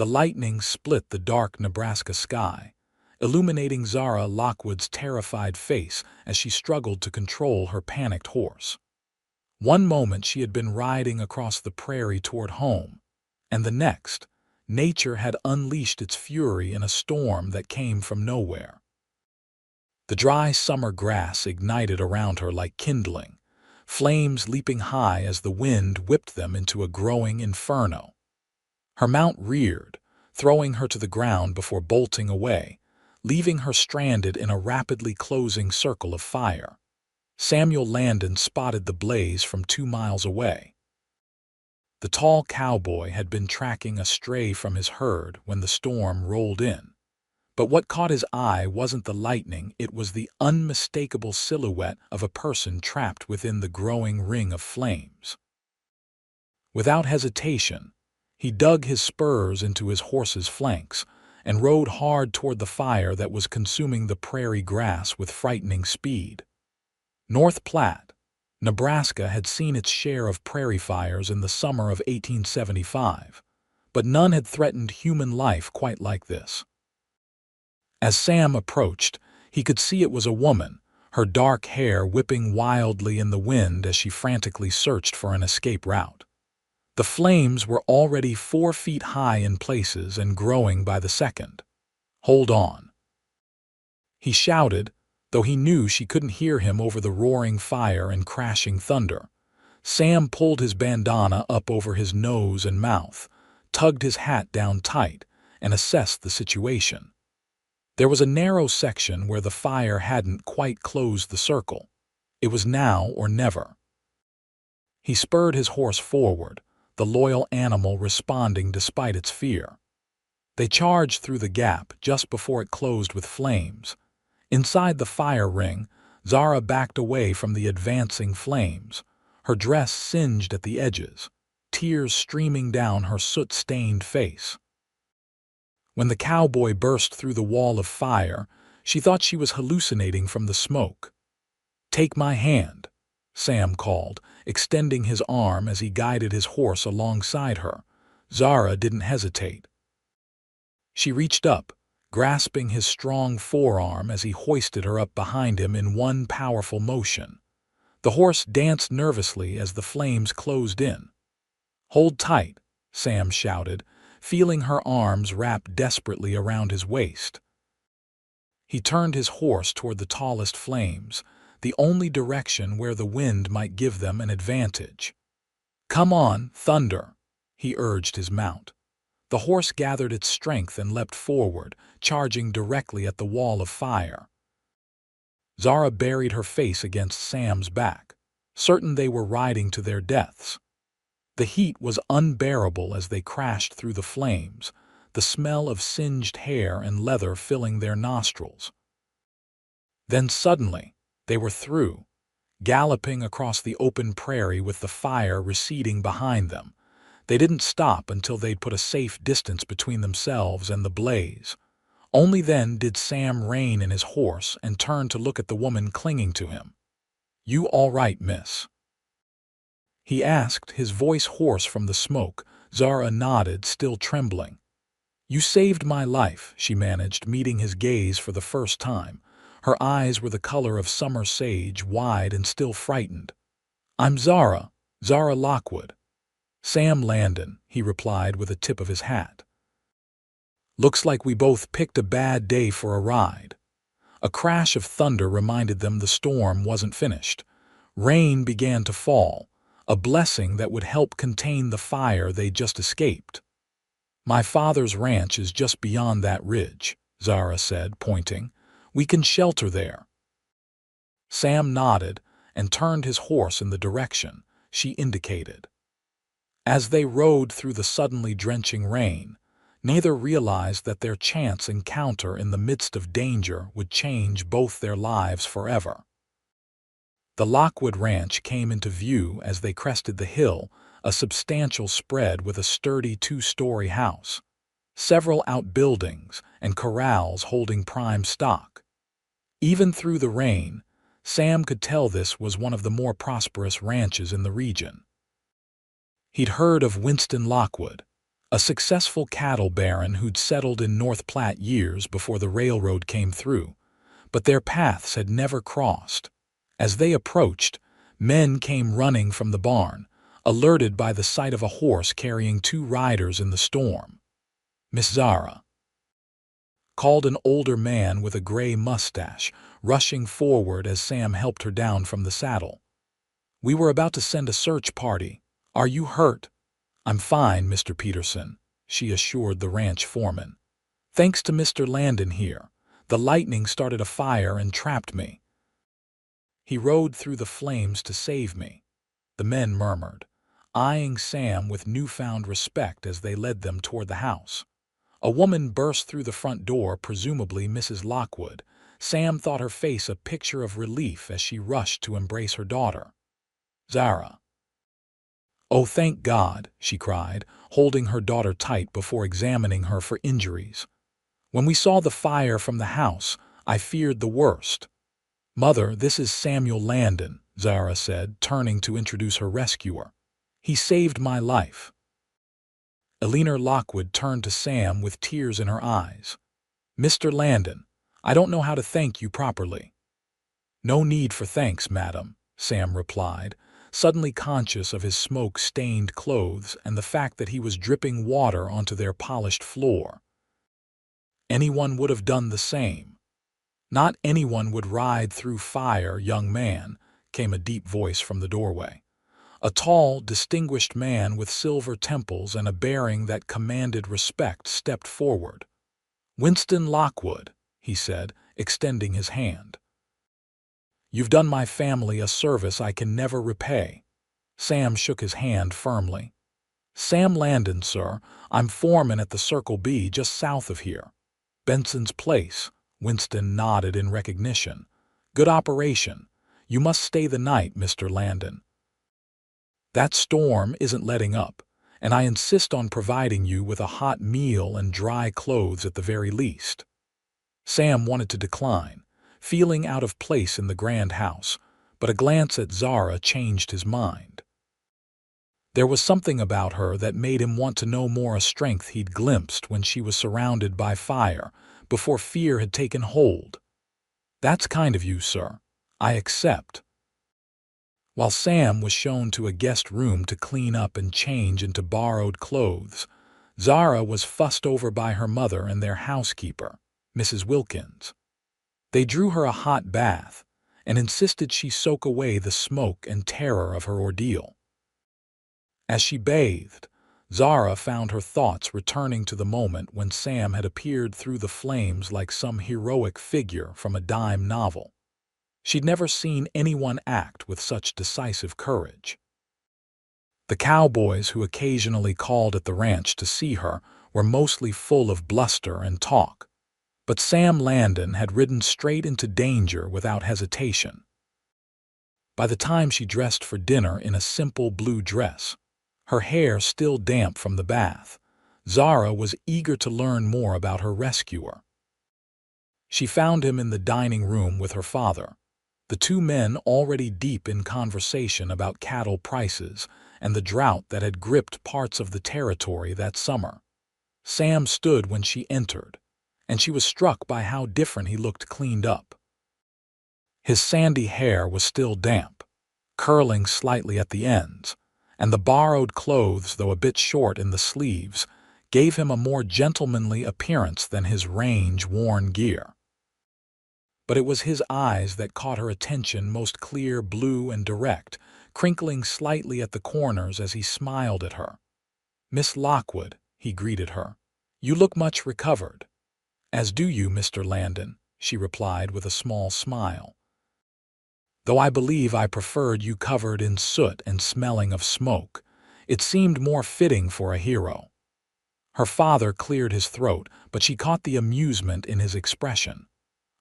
The lightning split the dark Nebraska sky, illuminating Zara Lockwood's terrified face as she struggled to control her panicked horse. One moment she had been riding across the prairie toward home, and the next, nature had unleashed its fury in a storm that came from nowhere. The dry summer grass ignited around her like kindling, flames leaping high as the wind whipped them into a growing inferno. Her mount reared, throwing her to the ground before bolting away, leaving her stranded in a rapidly closing circle of fire. Samuel Landon spotted the blaze from 2 miles away. The tall cowboy had been tracking a stray from his herd when the storm rolled in. But what caught his eye wasn't the lightning, it was the unmistakable silhouette of a person trapped within the growing ring of flames. Without hesitation, he dug his spurs into his horse's flanks and rode hard toward the fire that was consuming the prairie grass with frightening speed. North Platte, Nebraska had seen its share of prairie fires in the summer of 1875, but none had threatened human life quite like this. As Sam approached, he could see it was a woman, her dark hair whipping wildly in the wind as she frantically searched for an escape route. The flames were already 4 feet high in places and growing by the second. "Hold on," he shouted, though he knew she couldn't hear him over the roaring fire and crashing thunder. Sam pulled his bandana up over his nose and mouth, tugged his hat down tight, and assessed the situation. There was a narrow section where the fire hadn't quite closed the circle. It was now or never. He spurred his horse forward, the loyal animal responding despite its fear. They charged through the gap just before it closed with flames. Inside the fire ring, Zara backed away from the advancing flames, her dress singed at the edges, tears streaming down her soot-stained face. When the cowboy burst through the wall of fire, she thought she was hallucinating from the smoke. "Take my hand," Sam called, extending his arm as he guided his horse alongside her. Zara didn't hesitate. She reached up, grasping his strong forearm as he hoisted her up behind him in one powerful motion. The horse danced nervously as the flames closed in. "Hold tight," Sam shouted, feeling her arms wrap desperately around his waist. He turned his horse toward the tallest flames, the only direction where the wind might give them an advantage. "Come on, Thunder," he urged his mount. The horse gathered its strength and leapt forward, charging directly at the wall of fire. Zara buried her face against Sam's back, certain they were riding to their deaths. The heat was unbearable as they crashed through the flames, the smell of singed hair and leather filling their nostrils. Then suddenly, they were through, galloping across the open prairie with the fire receding behind them. They didn't stop until they'd put a safe distance between themselves and the blaze. Only then did Sam rein in his horse and turn to look at the woman clinging to him. "You all right, miss?" he asked, his voice hoarse from the smoke. Zara nodded, still trembling. "You saved my life," she managed, meeting his gaze for the first time. Her eyes were the color of summer sage, wide and still frightened. "I'm Zara Lockwood." "Sam Landon," he replied with a tip of his hat. "Looks like we both picked a bad day for a ride." A crash of thunder reminded them the storm wasn't finished. Rain began to fall, a blessing that would help contain the fire they just escaped. "My father's ranch is just beyond that ridge," Zara said, pointing. "We can shelter there." Sam nodded and turned his horse in the direction she indicated. As they rode through the suddenly drenching rain, neither realized that their chance encounter in the midst of danger would change both their lives forever. The Lockwood Ranch came into view as they crested the hill, a substantial spread with a sturdy 2-story house, several outbuildings, and corrals holding prime stock. Even through the rain, Sam could tell this was one of the more prosperous ranches in the region. He'd heard of Winston Lockwood, a successful cattle baron who'd settled in North Platte years before the railroad came through, but their paths had never crossed. As they approached, men came running from the barn, alerted by the sight of a horse carrying 2 riders in the storm. "Miss Zara," called an older man with a gray mustache, rushing forward as Sam helped her down from the saddle. "We were about to send a search party. Are you hurt?" "I'm fine, Mr. Peterson," she assured the ranch foreman. "Thanks to Mr. Landon here, the lightning started a fire and trapped me. He rode through the flames to save me," the men murmured, eyeing Sam with newfound respect as they led them toward the house. A woman burst through the front door, presumably Mrs. Lockwood. Sam thought her face a picture of relief as she rushed to embrace her daughter. "Zara." "Oh, thank God," she cried, holding her daughter tight before examining her for injuries. "When we saw the fire from the house, I feared the worst." "Mother, this is Samuel Landon," Zara said, turning to introduce her rescuer. "He saved my life." Eleanor Lockwood turned to Sam with tears in her eyes. "Mr. Landon, I don't know how to thank you properly." "No need for thanks, madam," Sam replied, suddenly conscious of his smoke-stained clothes and the fact that he was dripping water onto their polished floor. "Anyone would have done the same." "Not anyone would ride through fire, young man," came a deep voice from the doorway. A tall, distinguished man with silver temples and a bearing that commanded respect stepped forward. "Winston Lockwood," he said, extending his hand. "You've done my family a service I can never repay." Sam shook his hand firmly. "Sam Landon, sir. I'm foreman at the Circle B just south of here." "Benson's Place." Winston nodded in recognition. "Good operation. You must stay the night, Mr. Landon. That storm isn't letting up, and I insist on providing you with a hot meal and dry clothes at the very least." Sam wanted to decline, feeling out of place in the grand house, but a glance at Zara changed his mind. There was something about her that made him want to know more, a strength he'd glimpsed when she was surrounded by fire, before fear had taken hold. "That's kind of you, sir. I accept." While Sam was shown to a guest room to clean up and change into borrowed clothes, Zara was fussed over by her mother and their housekeeper, Mrs. Wilkins. They drew her a hot bath and insisted she soak away the smoke and terror of her ordeal. As she bathed, Zara found her thoughts returning to the moment when Sam had appeared through the flames like some heroic figure from a dime novel. She'd never seen anyone act with such decisive courage. The cowboys who occasionally called at the ranch to see her were mostly full of bluster and talk, but Sam Landon had ridden straight into danger without hesitation. By the time she dressed for dinner in a simple blue dress, her hair still damp from the bath, Zara was eager to learn more about her rescuer. She found him in the dining room with her father, the 2 men already deep in conversation about cattle prices and the drought that had gripped parts of the territory that summer. Sam stood when she entered, and she was struck by how different he looked cleaned up. His sandy hair was still damp, curling slightly at the ends, and the borrowed clothes, though a bit short in the sleeves, gave him a more gentlemanly appearance than his range-worn gear. But it was his eyes that caught her attention, most clear, blue, and direct, crinkling slightly at the corners as he smiled at her. "Miss Lockwood," he greeted her, "you look much recovered." "As do you, Mr. Landon," she replied with a small smile. "Though I believe I preferred you covered in soot and smelling of smoke. It seemed more fitting for a hero." Her father cleared his throat, but she caught the amusement in his expression.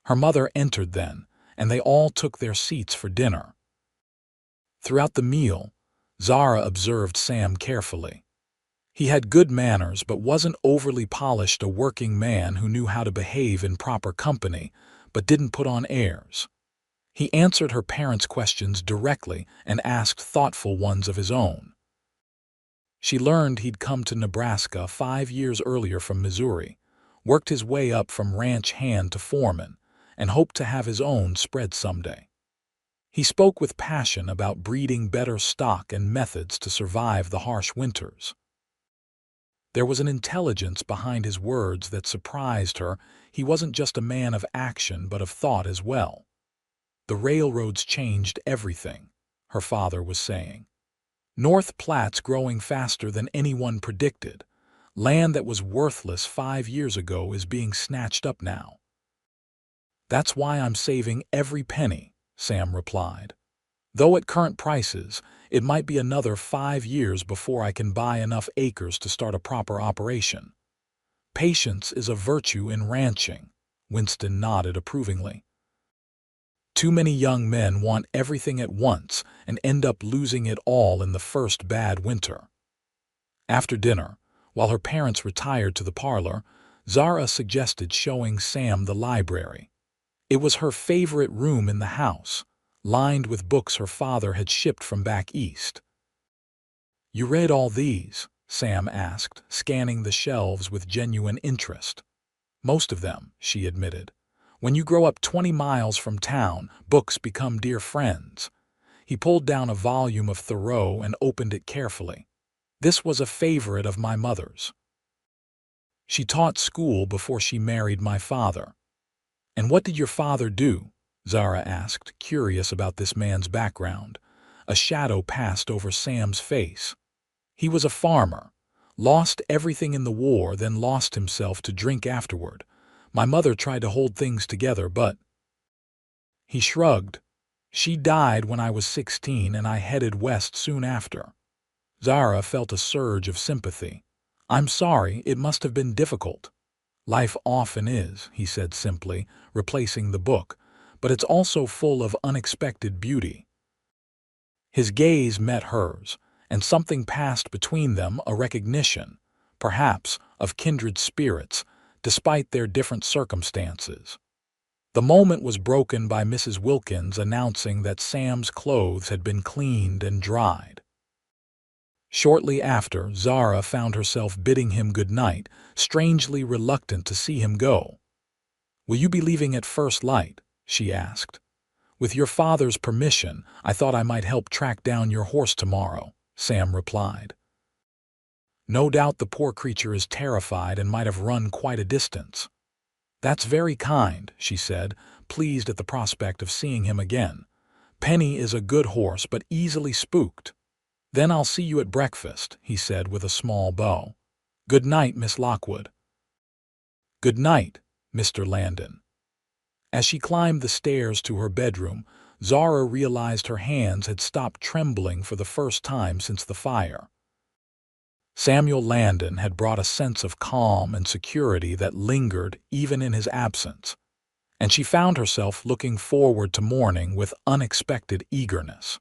Her mother entered then, and they all took their seats for dinner. Throughout the meal, Zara observed Sam carefully. He had good manners but wasn't overly polished, a working man who knew how to behave in proper company but didn't put on airs. He answered her parents' questions directly and asked thoughtful ones of his own. She learned he'd come to Nebraska 5 years earlier from Missouri, worked his way up from ranch hand to foreman, and hoped to have his own spread someday. He spoke with passion about breeding better stock and methods to survive the harsh winters. There was an intelligence behind his words that surprised her. He wasn't just a man of action but of thought as well. "The railroads changed everything," her father was saying. "North Platte's growing faster than anyone predicted. Land that was worthless 5 years ago is being snatched up now." "That's why I'm saving every penny," Sam replied. "Though at current prices, it might be another 5 years before I can buy enough acres to start a proper operation." "Patience is a virtue in ranching," Winston nodded approvingly. "Too many young men want everything at once and end up losing it all in the first bad winter." After dinner, while her parents retired to the parlor, Zara suggested showing Sam the library. It was her favorite room in the house, lined with books her father had shipped from back east. "You read all these?" Sam asked, scanning the shelves with genuine interest. "Most of them," she admitted. "When you grow up 20 miles from town, books become dear friends." He pulled down a volume of Thoreau and opened it carefully. "This was a favorite of my mother's. She taught school before she married my father." "And what did your father do?" Zara asked, curious about this man's background. A shadow passed over Sam's face. "He was a farmer. Lost everything in the war, then lost himself to drink afterward. My mother tried to hold things together, but—" He shrugged. "She died when I was 16 and I headed west soon after." Zara felt a surge of sympathy. "I'm sorry, it must have been difficult." "Life often is," he said simply, replacing the book, "but it's also full of unexpected beauty." His gaze met hers, and something passed between them, a recognition, perhaps, of kindred spirits, despite their different circumstances. The moment was broken by Mrs. Wilkins announcing that Sam's clothes had been cleaned and dried. Shortly after, Zara found herself bidding him good night, strangely reluctant to see him go. "Will you be leaving at first light?" she asked. "With your father's permission, I thought I might help track down your horse tomorrow," Sam replied. "No doubt the poor creature is terrified and might have run quite a distance." "That's very kind," she said, pleased at the prospect of seeing him again. "Penny is a good horse but easily spooked." "Then I'll see you at breakfast," he said with a small bow. "Good night, Miss Lockwood." "Good night, Mr. Landon." As she climbed the stairs to her bedroom, Zara realized her hands had stopped trembling for the first time since the fire. Samuel Landon had brought a sense of calm and security that lingered even in his absence, and she found herself looking forward to morning with unexpected eagerness.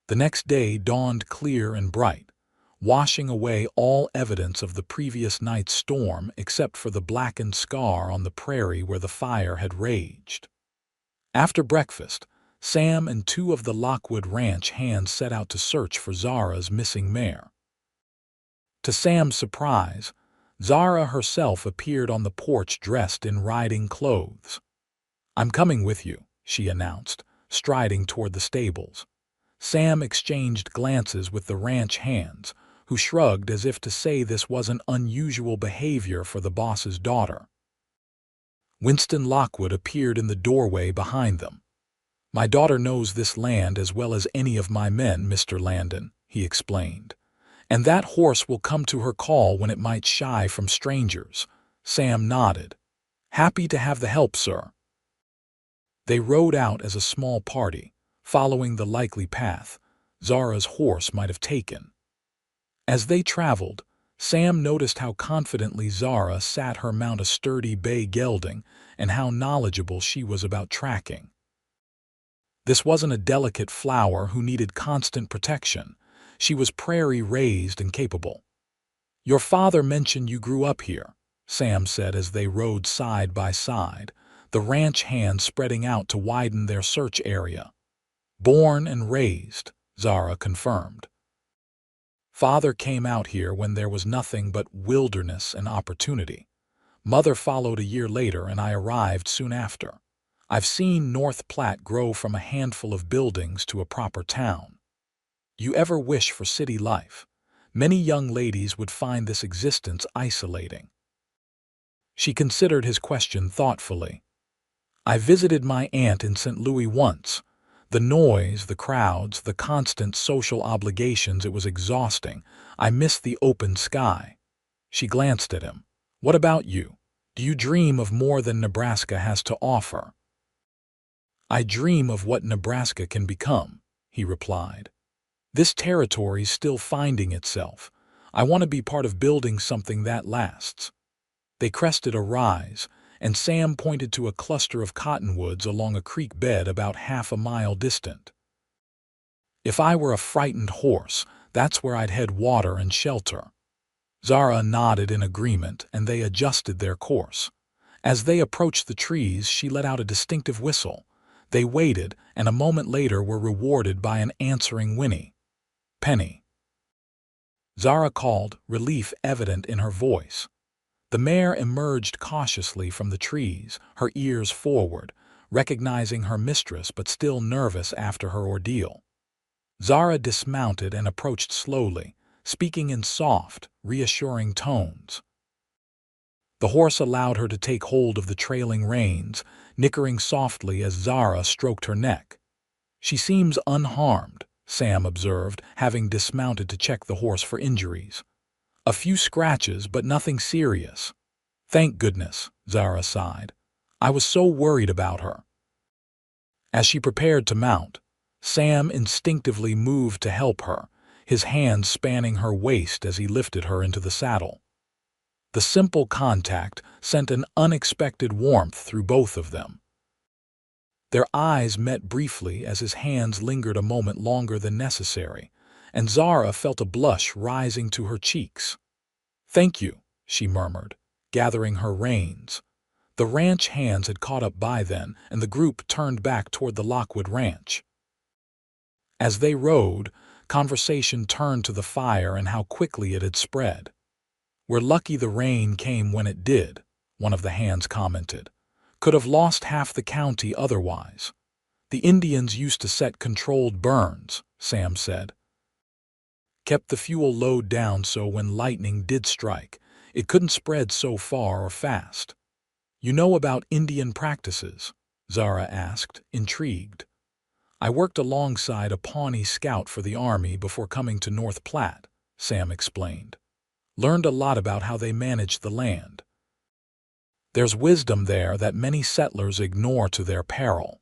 The next day dawned clear and bright, washing away all evidence of the previous night's storm except for the blackened scar on the prairie where the fire had raged. After breakfast, Sam and 2 of the Lockwood Ranch hands set out to search for Zara's missing mare. To Sam's surprise, Zara herself appeared on the porch dressed in riding clothes. "I'm coming with you," she announced, striding toward the stables. Sam exchanged glances with the ranch hands, who shrugged as if to say this wasn't unusual behavior for the boss's daughter. Winston Lockwood appeared in the doorway behind them. "My daughter knows this land as well as any of my men, Mr. Landon," he explained. "And that horse will come to her call when it might shy from strangers." Sam nodded. "Happy to have the help, sir." They rode out as a small party, following the likely path Zara's horse might have taken. As they traveled, Sam noticed how confidently Zara sat her mount, a sturdy bay gelding, and how knowledgeable she was about tracking. This wasn't a delicate flower who needed constant protection. She was prairie-raised and capable. "Your father mentioned you grew up here," Sam said as they rode side by side, the ranch hands spreading out to widen their search area. "Born and raised," Zara confirmed. Father came out here when there was nothing but wilderness and opportunity. Mother followed a year later and I arrived soon after. I've seen North Platte grow from a handful of buildings to a proper town. You ever wish for city life? Many young ladies would find this existence isolating. She considered his question thoughtfully. I visited my aunt in St. Louis once. The noise, the crowds, the constant social obligations, it was exhausting. I missed the open sky. She glanced at him. What about you? Do you dream of more than Nebraska has to offer? I dream of what Nebraska can become, he replied. This territory's still finding itself. I want to be part of building something that lasts. They crested a rise, and Sam pointed to a cluster of cottonwoods along a creek bed about half a mile distant. If I were a frightened horse, that's where I'd head water and shelter. Zara nodded in agreement, and they adjusted their course. As they approached the trees, she let out a distinctive whistle. They waited, and a moment later were rewarded by an answering whinny. Penny. Zara called, relief evident in her voice. The mare emerged cautiously from the trees, her ears forward, recognizing her mistress but still nervous after her ordeal. Zara dismounted and approached slowly, speaking in soft, reassuring tones. The horse allowed her to take hold of the trailing reins, nickering softly as Zara stroked her neck. She seems unharmed, Sam observed, having dismounted to check the horse for injuries. A few scratches, but nothing serious. Thank goodness, Zara sighed. I was so worried about her. As she prepared to mount, Sam instinctively moved to help her, his hands spanning her waist as he lifted her into the saddle. The simple contact sent an unexpected warmth through both of them. Their eyes met briefly as his hands lingered a moment longer than necessary, and Zara felt a blush rising to her cheeks. Thank you, she murmured, gathering her reins. The ranch hands had caught up by then, and the group turned back toward the Lockwood Ranch. As they rode, conversation turned to the fire and how quickly it had spread. We're lucky the rain came when it did, one of the hands commented. Could have lost half the county otherwise. The Indians used to set controlled burns, Sam said. Kept the fuel load down so when lightning did strike, it couldn't spread so far or fast. You know about Indian practices? Zara asked, intrigued. I worked alongside a Pawnee scout for the Army before coming to North Platte, Sam explained. Learned a lot about how they managed the land. There's wisdom there that many settlers ignore to their peril.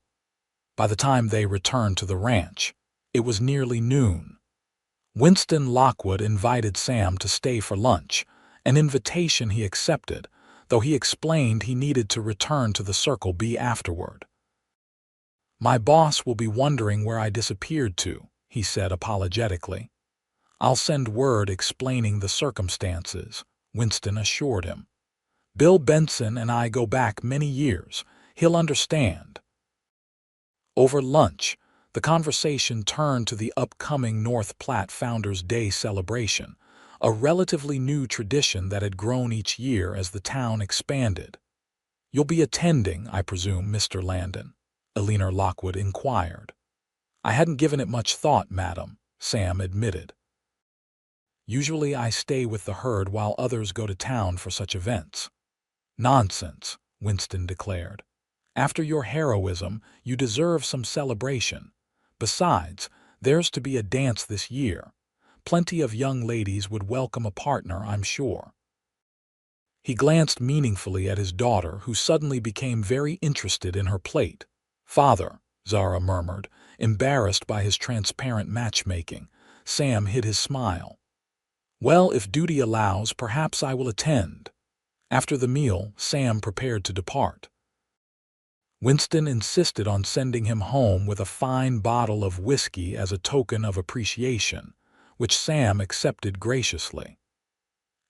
By the time they returned to the ranch, it was nearly noon. Winston Lockwood invited Sam to stay for lunch, an invitation he accepted, though he explained he needed to return to the Circle B afterward. My boss will be wondering where I disappeared to, he said apologetically. I'll send word explaining the circumstances, Winston assured him. Bill Benson and I go back many years. He'll understand. Over lunch, the conversation turned to the upcoming North Platte Founders' Day celebration, a relatively new tradition that had grown each year as the town expanded. You'll be attending, I presume, Mr. Landon? Eleanor Lockwood inquired. I hadn't given it much thought, madam, Sam admitted. Usually I stay with the herd while others go to town for such events. Nonsense, Winston declared. After your heroism, you deserve some celebration. Besides, there's to be a dance this year. Plenty of young ladies would welcome a partner, I'm sure. He glanced meaningfully at his daughter, who suddenly became very interested in her plate. Father, Zara murmured, embarrassed by his transparent matchmaking. Sam hid his smile. Well, if duty allows, perhaps I will attend. After the meal, Sam prepared to depart. Winston insisted on sending him home with a fine bottle of whiskey as a token of appreciation, which Sam accepted graciously.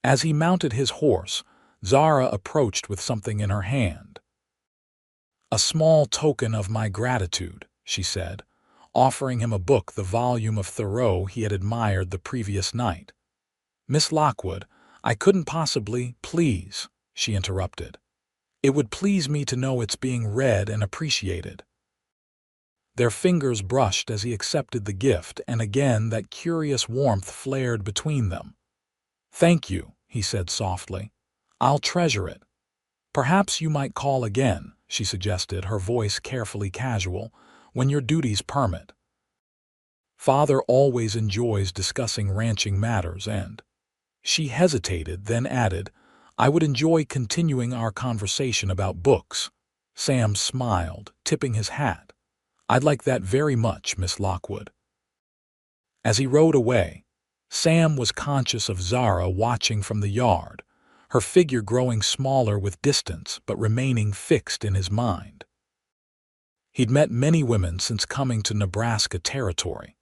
As he mounted his horse, Zara approached with something in her hand. A small token of my gratitude, she said, offering him a book, the volume of Thoreau he had admired the previous night. "Miss Lockwood, I couldn't possibly—" "Please," she interrupted. "It would please me to know it's being read and appreciated." Their fingers brushed as he accepted the gift, and again that curious warmth flared between them. "Thank you," he said softly. "I'll treasure it." "Perhaps you might call again," she suggested, her voice carefully casual, "when your duties permit. Father always enjoys discussing ranching matters and—" She hesitated, then added, "I would enjoy continuing our conversation about books." Sam smiled, tipping his hat. "I'd like that very much, Miss Lockwood." As he rode away, Sam was conscious of Zara watching from the yard, her figure growing smaller with distance but remaining fixed in his mind. He'd met many women since coming to Nebraska territory,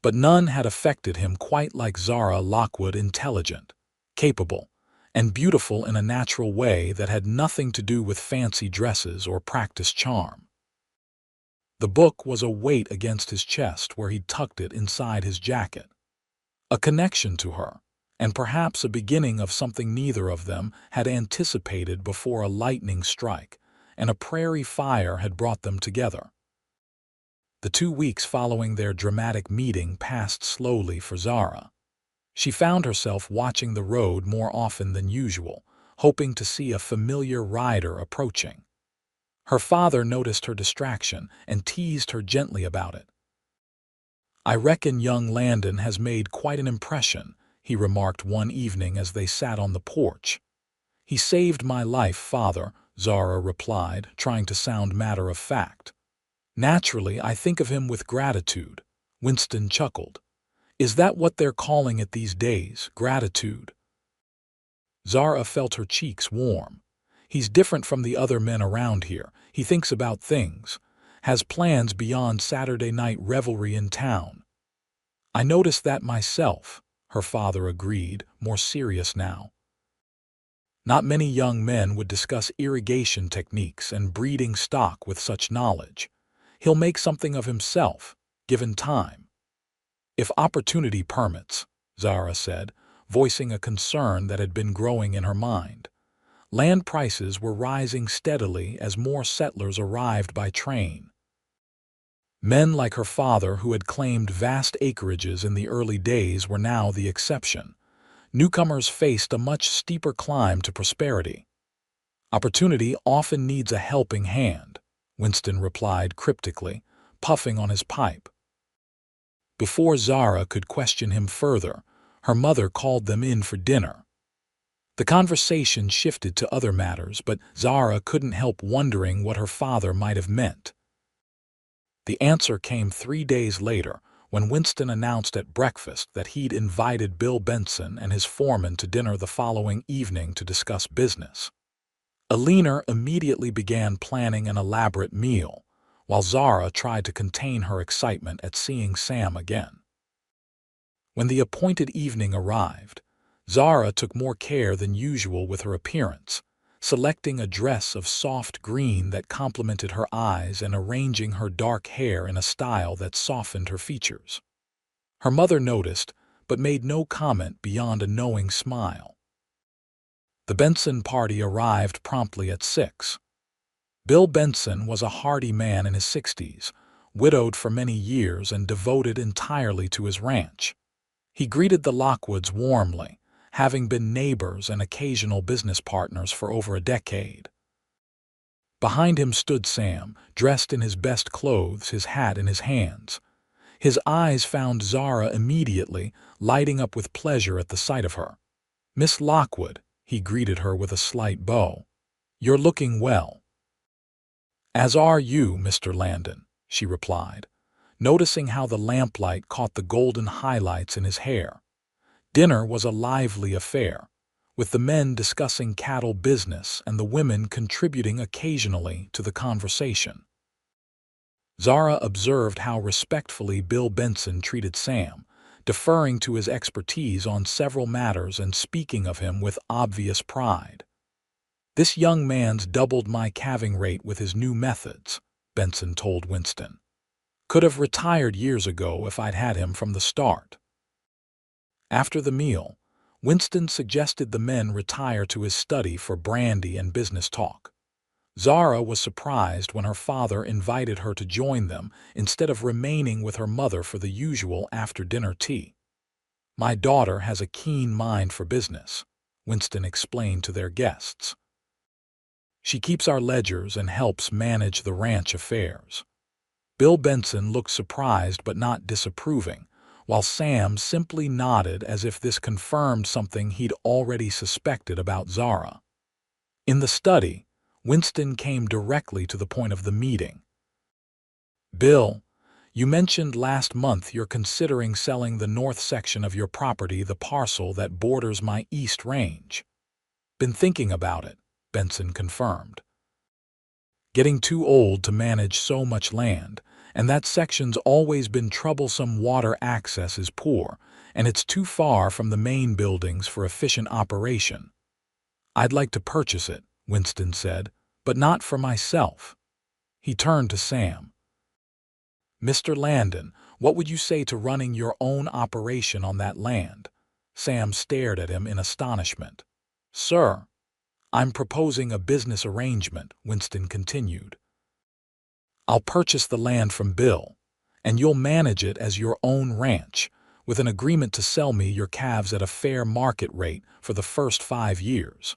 but none had affected him quite like Zara Lockwood, intelligent, capable, and beautiful in a natural way that had nothing to do with fancy dresses or practiced charm. The book was a weight against his chest where he'd tucked it inside his jacket. A connection to her, and perhaps a beginning of something neither of them had anticipated before a lightning strike and a prairie fire had brought them together. The 2 weeks following their dramatic meeting passed slowly for Zara. She found herself watching the road more often than usual, hoping to see a familiar rider approaching. Her father noticed her distraction and teased her gently about it. "I reckon young Landon has made quite an impression," he remarked one evening as they sat on the porch. "He saved my life, Father," Zara replied, trying to sound matter-of-fact. "Naturally, I think of him with gratitude." Winston chuckled. "Is that what they're calling it these days, gratitude?" Zara felt her cheeks warm. "He's different from the other men around here. He thinks about things, has plans beyond Saturday night revelry in town." "I noticed that myself," her father agreed, more serious now. "Not many young men would discuss irrigation techniques and breeding stock with such knowledge. He'll make something of himself, given time." "If opportunity permits," Zara said, voicing a concern that had been growing in her mind. Land prices were rising steadily as more settlers arrived by train. Men like her father, who had claimed vast acreages in the early days, were now the exception. Newcomers faced a much steeper climb to prosperity. "Opportunity often needs a helping hand," Winston replied cryptically, puffing on his pipe. Before Zara could question him further, her mother called them in for dinner. The conversation shifted to other matters, but Zara couldn't help wondering what her father might have meant. The answer came 3 days later, when Winston announced at breakfast that he'd invited Bill Benson and his foreman to dinner the following evening to discuss business. Alina immediately began planning an elaborate meal, while Zara tried to contain her excitement at seeing Sam again. When the appointed evening arrived, Zara took more care than usual with her appearance, selecting a dress of soft green that complemented her eyes and arranging her dark hair in a style that softened her features. Her mother noticed, but made no comment beyond a knowing smile. The Benson party arrived promptly at 6. Bill Benson was a hardy man in his 60s, widowed for many years and devoted entirely to his ranch. He greeted the Lockwoods warmly, having been neighbors and occasional business partners for over a decade. Behind him stood Sam, dressed in his best clothes, his hat in his hands. His eyes found Zara immediately, lighting up with pleasure at the sight of her. "Miss Lockwood," he greeted her with a slight bow. "You're looking well." "As are you, Mr. Landon," she replied, noticing how the lamplight caught the golden highlights in his hair. Dinner was a lively affair, with the men discussing cattle business and the women contributing occasionally to the conversation. Zara observed how respectfully Bill Benson treated Sam, deferring to his expertise on several matters and speaking of him with obvious pride. "This young man's doubled my calving rate with his new methods," Benson told Winston. Could have retired years ago if I'd had him from the start. After the meal, Winston suggested the men retire to his study for brandy and business talk. Zara was surprised when her father invited her to join them instead of remaining with her mother for the usual after-dinner tea. "My daughter has a keen mind for business," Winston explained to their guests. "She keeps our ledgers and helps manage the ranch affairs." Bill Benson looked surprised but not disapproving, while Sam simply nodded as if this confirmed something he'd already suspected about Zara. In the study, Winston came directly to the point of the meeting. "Bill, you mentioned last month you're considering selling the north section of your property, the parcel that borders my East Range." "Been thinking about it," Benson confirmed. "Getting too old to manage so much land, and that section's always been troublesome. Water access is poor, and it's too far from the main buildings for efficient operation." "I'd like to purchase it," Winston said, "but not for myself." He turned to Sam. "Mr. Landon, what would you say to running your own operation on that land?" Sam stared at him in astonishment. "Sir, I'm proposing a business arrangement," Winston continued. "I'll purchase the land from Bill, and you'll manage it as your own ranch, with an agreement to sell me your calves at a fair market rate for the first 5 years.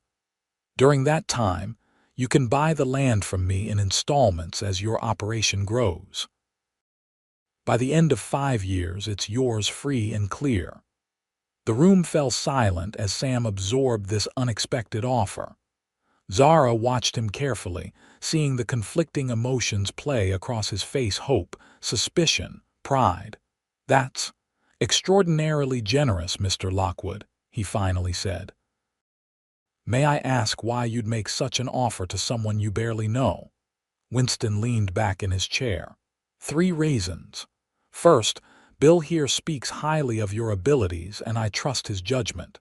During that time, you can buy the land from me in installments as your operation grows. By the end of 5 years, it's yours free and clear." The room fell silent as Sam absorbed this unexpected offer. Zara watched him carefully, seeing the conflicting emotions play across his face: hope, suspicion, pride. "That's extraordinarily generous, Mr. Lockwood," he finally said. "May I ask why you'd make such an offer to someone you barely know?" Winston leaned back in his chair. "3 reasons. First, Bill here speaks highly of your abilities, and I trust his judgment.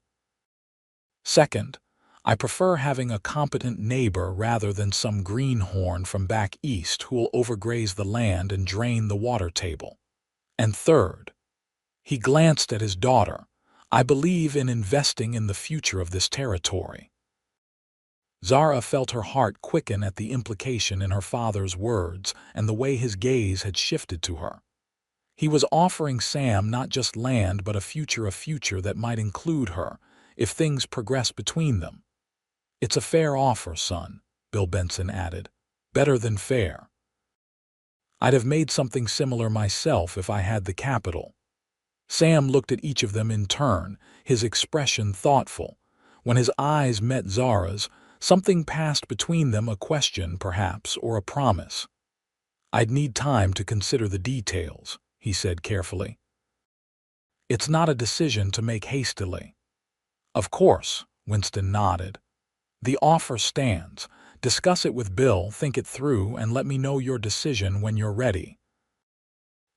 Second, I prefer having a competent neighbor rather than some greenhorn from back east who'll overgraze the land and drain the water table. And third," he glanced at his daughter, "I believe in investing in the future of this territory." Zara felt her heart quicken at the implication in her father's words and the way his gaze had shifted to her. He was offering Sam not just land but a future that might include her, if things progressed between them. "It's a fair offer, son," Bill Benson added. "Better than fair. I'd have made something similar myself if I had the capital." Sam looked at each of them in turn, his expression thoughtful. When his eyes met Zara's, something passed between them, a question, perhaps, or a promise. "I'd need time to consider the details," he said carefully. "It's not a decision to make hastily." "Of course," Winston nodded. "The offer stands. Discuss it with Bill, think it through, and let me know your decision when you're ready."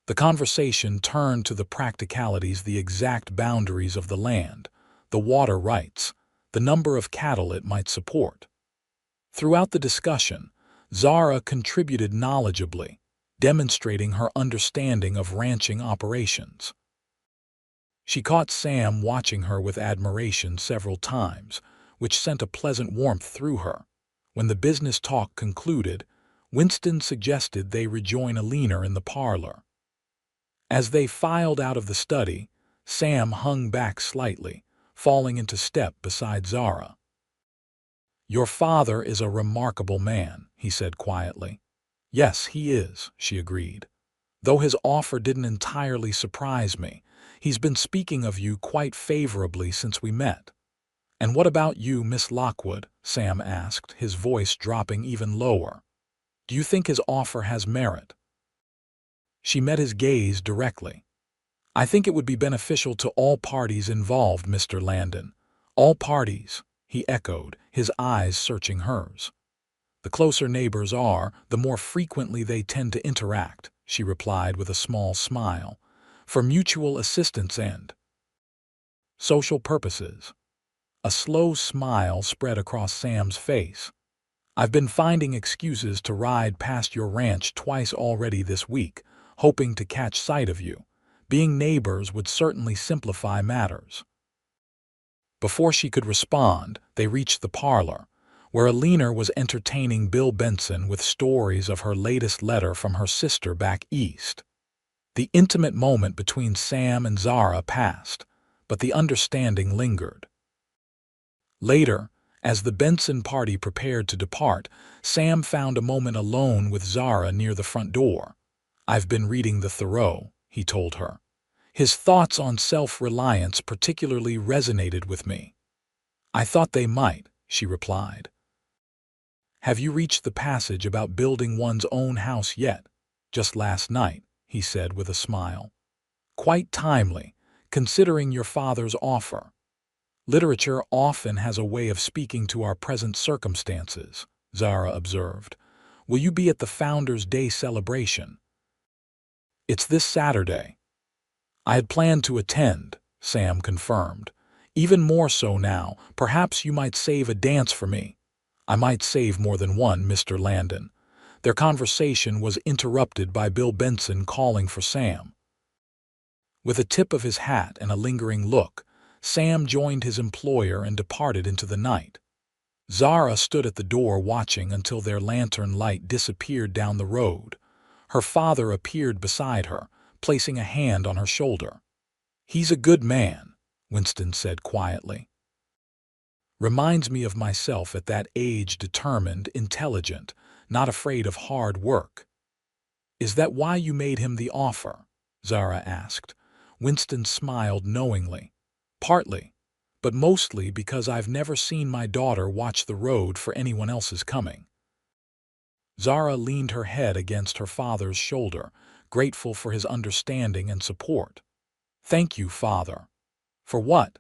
The conversation turned to the practicalities: the exact boundaries of the land, the water rights, the number of cattle it might support. Throughout the discussion, Zara contributed knowledgeably, demonstrating her understanding of ranching operations. She caught Sam watching her with admiration several times, which sent a pleasant warmth through her. When the business talk concluded, Winston suggested they rejoin Alina in the parlor. As they filed out of the study, Sam hung back slightly, falling into step beside Zara. "Your father is a remarkable man," he said quietly. "Yes, he is," she agreed. "Though his offer didn't entirely surprise me. He's been speaking of you quite favorably since we met." "And what about you, Miss Lockwood?" Sam asked, his voice dropping even lower. "Do you think his offer has merit?" She met his gaze directly. "I think it would be beneficial to all parties involved, Mr. Landon." "All parties," he echoed, his eyes searching hers. "The closer neighbors are, the more frequently they tend to interact," she replied with a small smile, "for mutual assistance and social purposes." A slow smile spread across Sam's face. "I've been finding excuses to ride past your ranch twice already this week, hoping to catch sight of you. Being neighbors would certainly simplify matters. Before she could respond, they reached the parlor, where Alina was entertaining Bill Benson with stories of her latest letter from her sister back east. The intimate moment between Sam and Zara passed, but the understanding lingered. Later, as the Benson party prepared to depart, Sam found a moment alone with Zara near the front door. "I've been reading the Thoreau," he told her. "His thoughts on self-reliance particularly resonated with me." "I thought they might," she replied. "Have you reached the passage about building one's own house yet?" "Just last night," he said with a smile. "Quite timely, considering your father's offer. Literature often has a way of speaking to our present circumstances," Zara observed. "Will you be at the Founders' Day celebration?" "It's this Saturday." "I had planned to attend," Sam confirmed. "Even more so now. Perhaps you might save a dance for me." "I might save more than one, Mr. Landon." Their conversation was interrupted by Bill Benson calling for Sam. With a tip of his hat and a lingering look, Sam joined his employer and departed into the night. Zara stood at the door watching until their lantern light disappeared down the road. Her father appeared beside her, placing a hand on her shoulder. "He's a good man," Winston said quietly. "Reminds me of myself at that age, determined, intelligent, not afraid of hard work." "Is that why you made him the offer?" Zara asked. Winston smiled knowingly. "Partly, but mostly because I've never seen my daughter watch the road for anyone else's coming." Zara leaned her head against her father's shoulder, grateful for his understanding and support. "Thank you, Father." "For what?"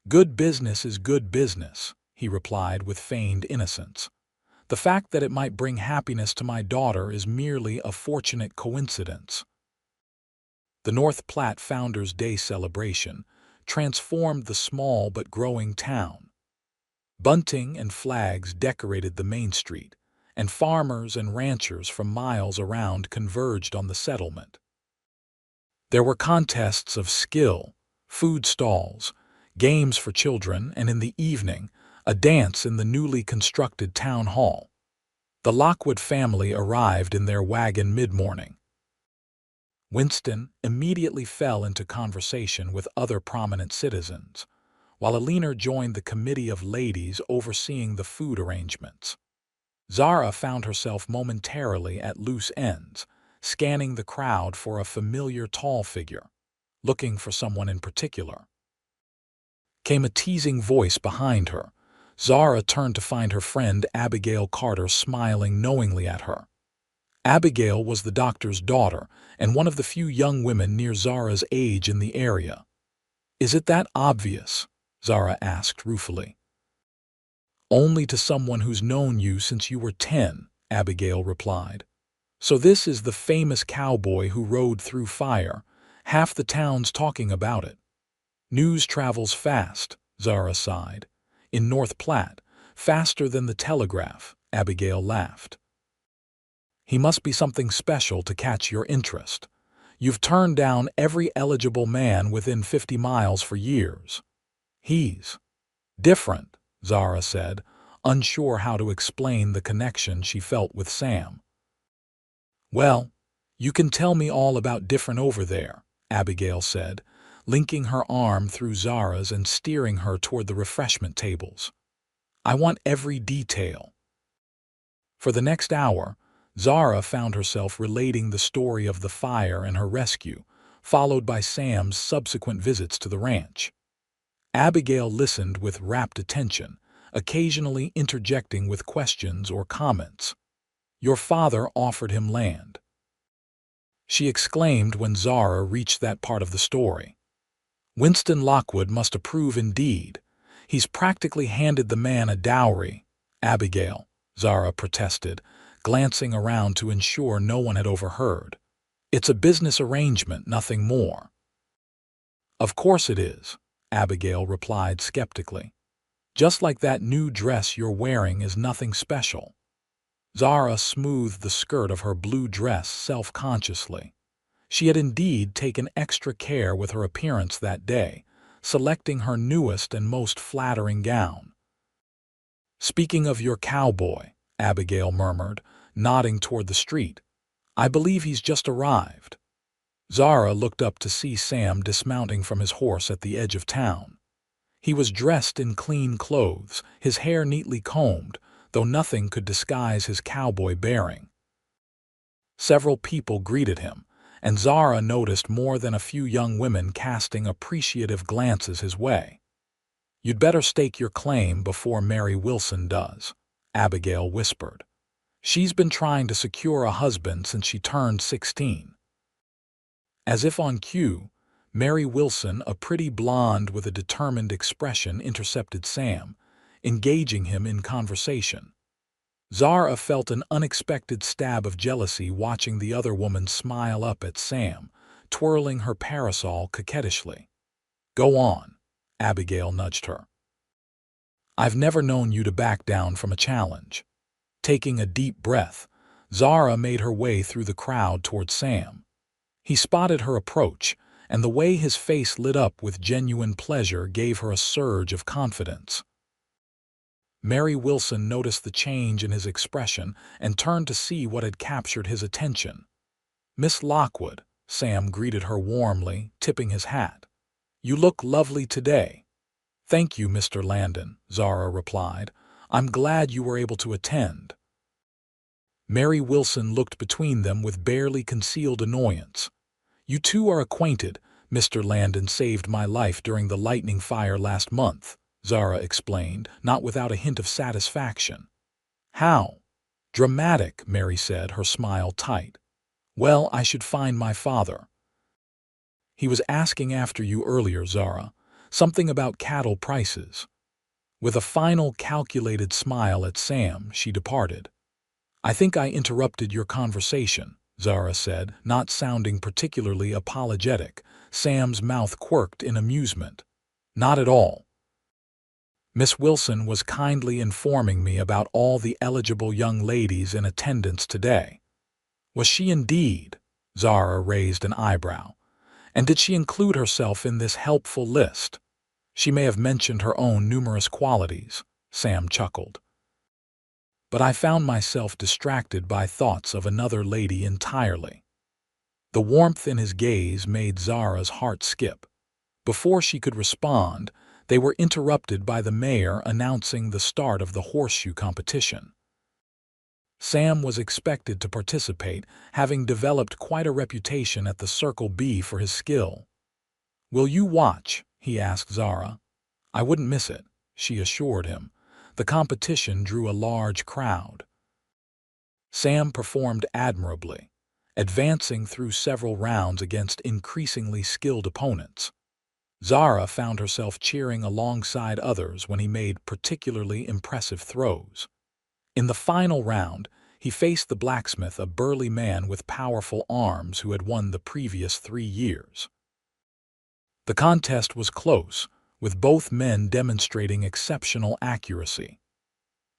"Good business is good business," he replied with feigned innocence. "The fact that it might bring happiness to my daughter is merely a fortunate coincidence." The North Platte Founders' Day celebration transformed the small but growing town. Bunting and flags decorated the main street, and farmers and ranchers from miles around converged on the settlement. There were contests of skill, food stalls, games for children, and in the evening, a dance in the newly constructed town hall. The Lockwood family arrived in their wagon mid-morning. Winston immediately fell into conversation with other prominent citizens, while Alina joined the committee of ladies overseeing the food arrangements. Zara found herself momentarily at loose ends, scanning the crowd for a familiar tall figure, looking for someone in particular. Came a teasing voice behind her. Zara turned to find her friend Abigail Carter smiling knowingly at her. Abigail was the doctor's daughter and one of the few young women near Zara's age in the area. "Is it that obvious?" Zara asked ruefully. "Only to someone who's known you since you were 10, Abigail replied. "So this is the famous cowboy who rode through fire. Half the town's talking about it." "News travels fast," Zara sighed. "In North Platte, faster than the telegraph," Abigail laughed. "He must be something special to catch your interest. You've turned down every eligible man within 50 miles for years." "He's different," Zara said, unsure how to explain the connection she felt with Sam. "Well, you can tell me all about different over there," Abigail said, linking her arm through Zara's and steering her toward the refreshment tables. "I want every detail." For the next hour, Zara found herself relating the story of the fire and her rescue, followed by Sam's subsequent visits to the ranch. Abigail listened with rapt attention, occasionally interjecting with questions or comments. "Your father offered him land," she exclaimed when Zara reached that part of the story. "Winston Lockwood must approve indeed. He's practically handed the man a dowry." "Abigail," Zara protested, glancing around to ensure no one had overheard. "It's a business arrangement, nothing more." "Of course it is," Abigail replied skeptically. "Just like that new dress you're wearing is nothing special." Zara smoothed the skirt of her blue dress self-consciously. She had indeed taken extra care with her appearance that day, selecting her newest and most flattering gown. "Speaking of your cowboy," Abigail murmured, nodding toward the street, "I believe he's just arrived." Zara looked up to see Sam dismounting from his horse at the edge of town. He was dressed in clean clothes, his hair neatly combed, though nothing could disguise his cowboy bearing. Several people greeted him, and Zara noticed more than a few young women casting appreciative glances his way. "You'd better stake your claim before Mary Wilson does," Abigail whispered. "She's been trying to secure a husband since she turned 16. As if on cue, Mary Wilson, a pretty blonde with a determined expression, intercepted Sam, engaging him in conversation. Zara felt an unexpected stab of jealousy watching the other woman smile up at Sam, twirling her parasol coquettishly. "Go on," Abigail nudged her. "I've never known you to back down from a challenge." Taking a deep breath, Zara made her way through the crowd toward Sam. He spotted her approach, and the way his face lit up with genuine pleasure gave her a surge of confidence. Mary Wilson noticed the change in his expression and turned to see what had captured his attention. "Miss Lockwood," Sam greeted her warmly, tipping his hat. "You look lovely today." "Thank you, Mr. Landon," Zara replied. "I'm glad you were able to attend." Mary Wilson looked between them with barely concealed annoyance. "You two are acquainted. Mr. Landon saved my life during the lightning fire last month," Zara explained, not without a hint of satisfaction. "How?" "Dramatic," Mary said, her smile tight. "Well, I should find my father." "He was asking after you earlier, Zara. Something about cattle prices." With a final calculated smile at Sam, she departed. "I think I interrupted your conversation," Zara said, not sounding particularly apologetic. Sam's mouth quirked in amusement. "Not at all. Miss Wilson was kindly informing me about all the eligible young ladies in attendance today." "Was she indeed?" Zara raised an eyebrow. "And did she include herself in this helpful list?" "She may have mentioned her own numerous qualities," Sam chuckled. "But I found myself distracted by thoughts of another lady entirely." The warmth in his gaze made Zara's heart skip. Before she could respond, they were interrupted by the mayor announcing the start of the horseshoe competition. Sam was expected to participate, having developed quite a reputation at the Circle B for his skill. "Will you watch?" he asked Zara. "I wouldn't miss it," she assured him. The competition drew a large crowd. Sam performed admirably, advancing through several rounds against increasingly skilled opponents. Zara found herself cheering alongside others when he made particularly impressive throws. In the final round, he faced the blacksmith, a burly man with powerful arms who had won the previous 3 years. The contest was close, with both men demonstrating exceptional accuracy.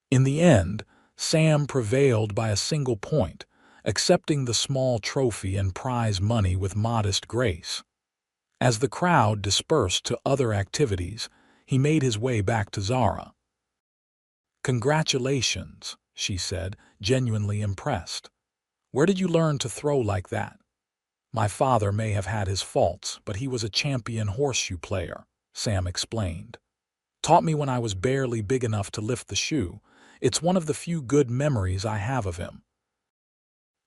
In the end, Sam prevailed by a single point, accepting the small trophy and prize money with modest grace. As the crowd dispersed to other activities, he made his way back to Zara. "Congratulations," she said, genuinely impressed. "Where did you learn to throw like that?" "My father may have had his faults, but he was a champion horseshoe player," Sam explained. "Taught me when I was barely big enough to lift the shoe. It's one of the few good memories I have of him."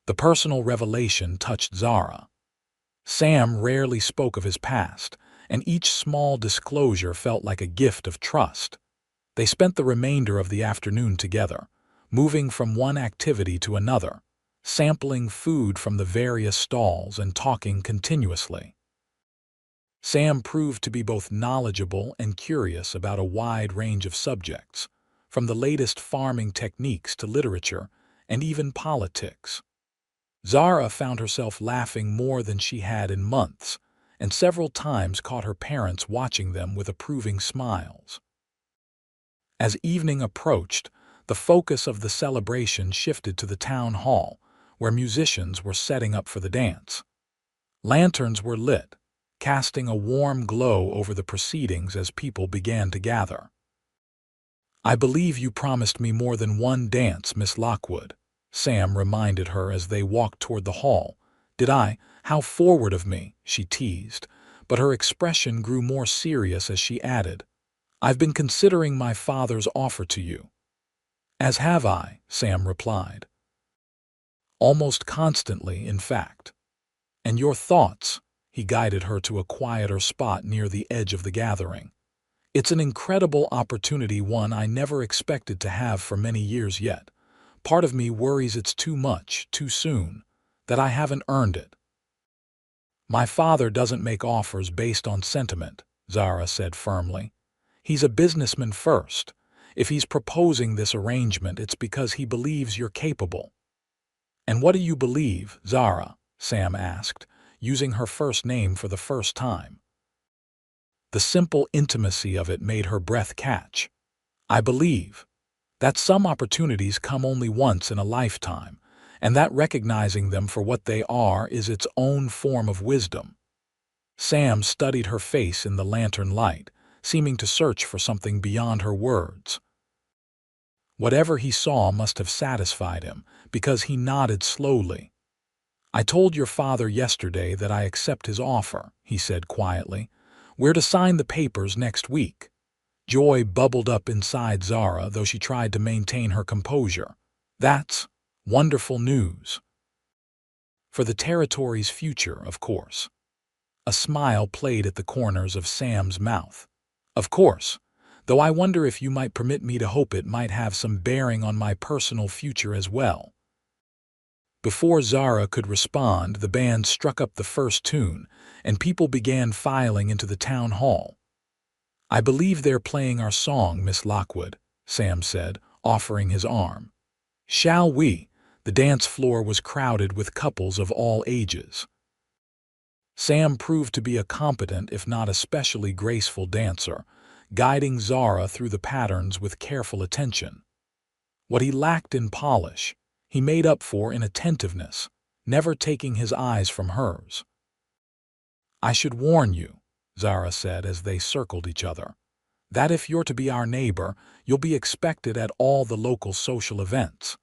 The personal revelation touched Zara. Sam rarely spoke of his past, and each small disclosure felt like a gift of trust. They spent the remainder of the afternoon together, moving from one activity to another, sampling food from the various stalls and talking continuously. Sam proved to be both knowledgeable and curious about a wide range of subjects, from the latest farming techniques to literature and even politics. Zara found herself laughing more than she had in months, and several times caught her parents watching them with approving smiles. As evening approached, the focus of the celebration shifted to the town hall, where musicians were setting up for the dance. Lanterns were lit, casting a warm glow over the proceedings as people began to gather. "I believe you promised me more than one dance, Miss Lockwood," Sam reminded her as they walked toward the hall. "Did I? How forward of me," she teased, but her expression grew more serious as she added, "I've been considering my father's offer to you." "As have I," Sam replied. "Almost constantly, in fact. And your thoughts?" He guided her to a quieter spot near the edge of the gathering. "It's an incredible opportunity, one I never expected to have for many years yet. Part of me worries it's too much, too soon, that I haven't earned it." "My father doesn't make offers based on sentiment," Zara said firmly. "He's a businessman first. If he's proposing this arrangement, it's because he believes you're capable." "And what do you believe, Zara?" Sam asked, using her first name for the first time. The simple intimacy of it made her breath catch. "I believe that some opportunities come only once in a lifetime, and that recognizing them for what they are is its own form of wisdom." Sam studied her face in the lantern light, seeming to search for something beyond her words. Whatever he saw must have satisfied him, because he nodded slowly. "I told your father yesterday that I accept his offer," he said quietly. "We're to sign the papers next week." Joy bubbled up inside Zara, though she tried to maintain her composure. "That's wonderful news. For the territory's future, of course." A smile played at the corners of Sam's mouth. "Of course, though I wonder if you might permit me to hope it might have some bearing on my personal future as well." Before Zara could respond, the band struck up the first tune, and people began filing into the town hall. "I believe they're playing our song, Miss Lockwood," Sam said, offering his arm. "Shall we?" The dance floor was crowded with couples of all ages. Sam proved to be a competent, if not especially graceful dancer, guiding Zara through the patterns with careful attention. What he lacked in polish, he made up for in attentiveness, never taking his eyes from hers. "I should warn you," Zara said as they circled each other, "that if you're to be our neighbor, you'll be expected at all the local social events.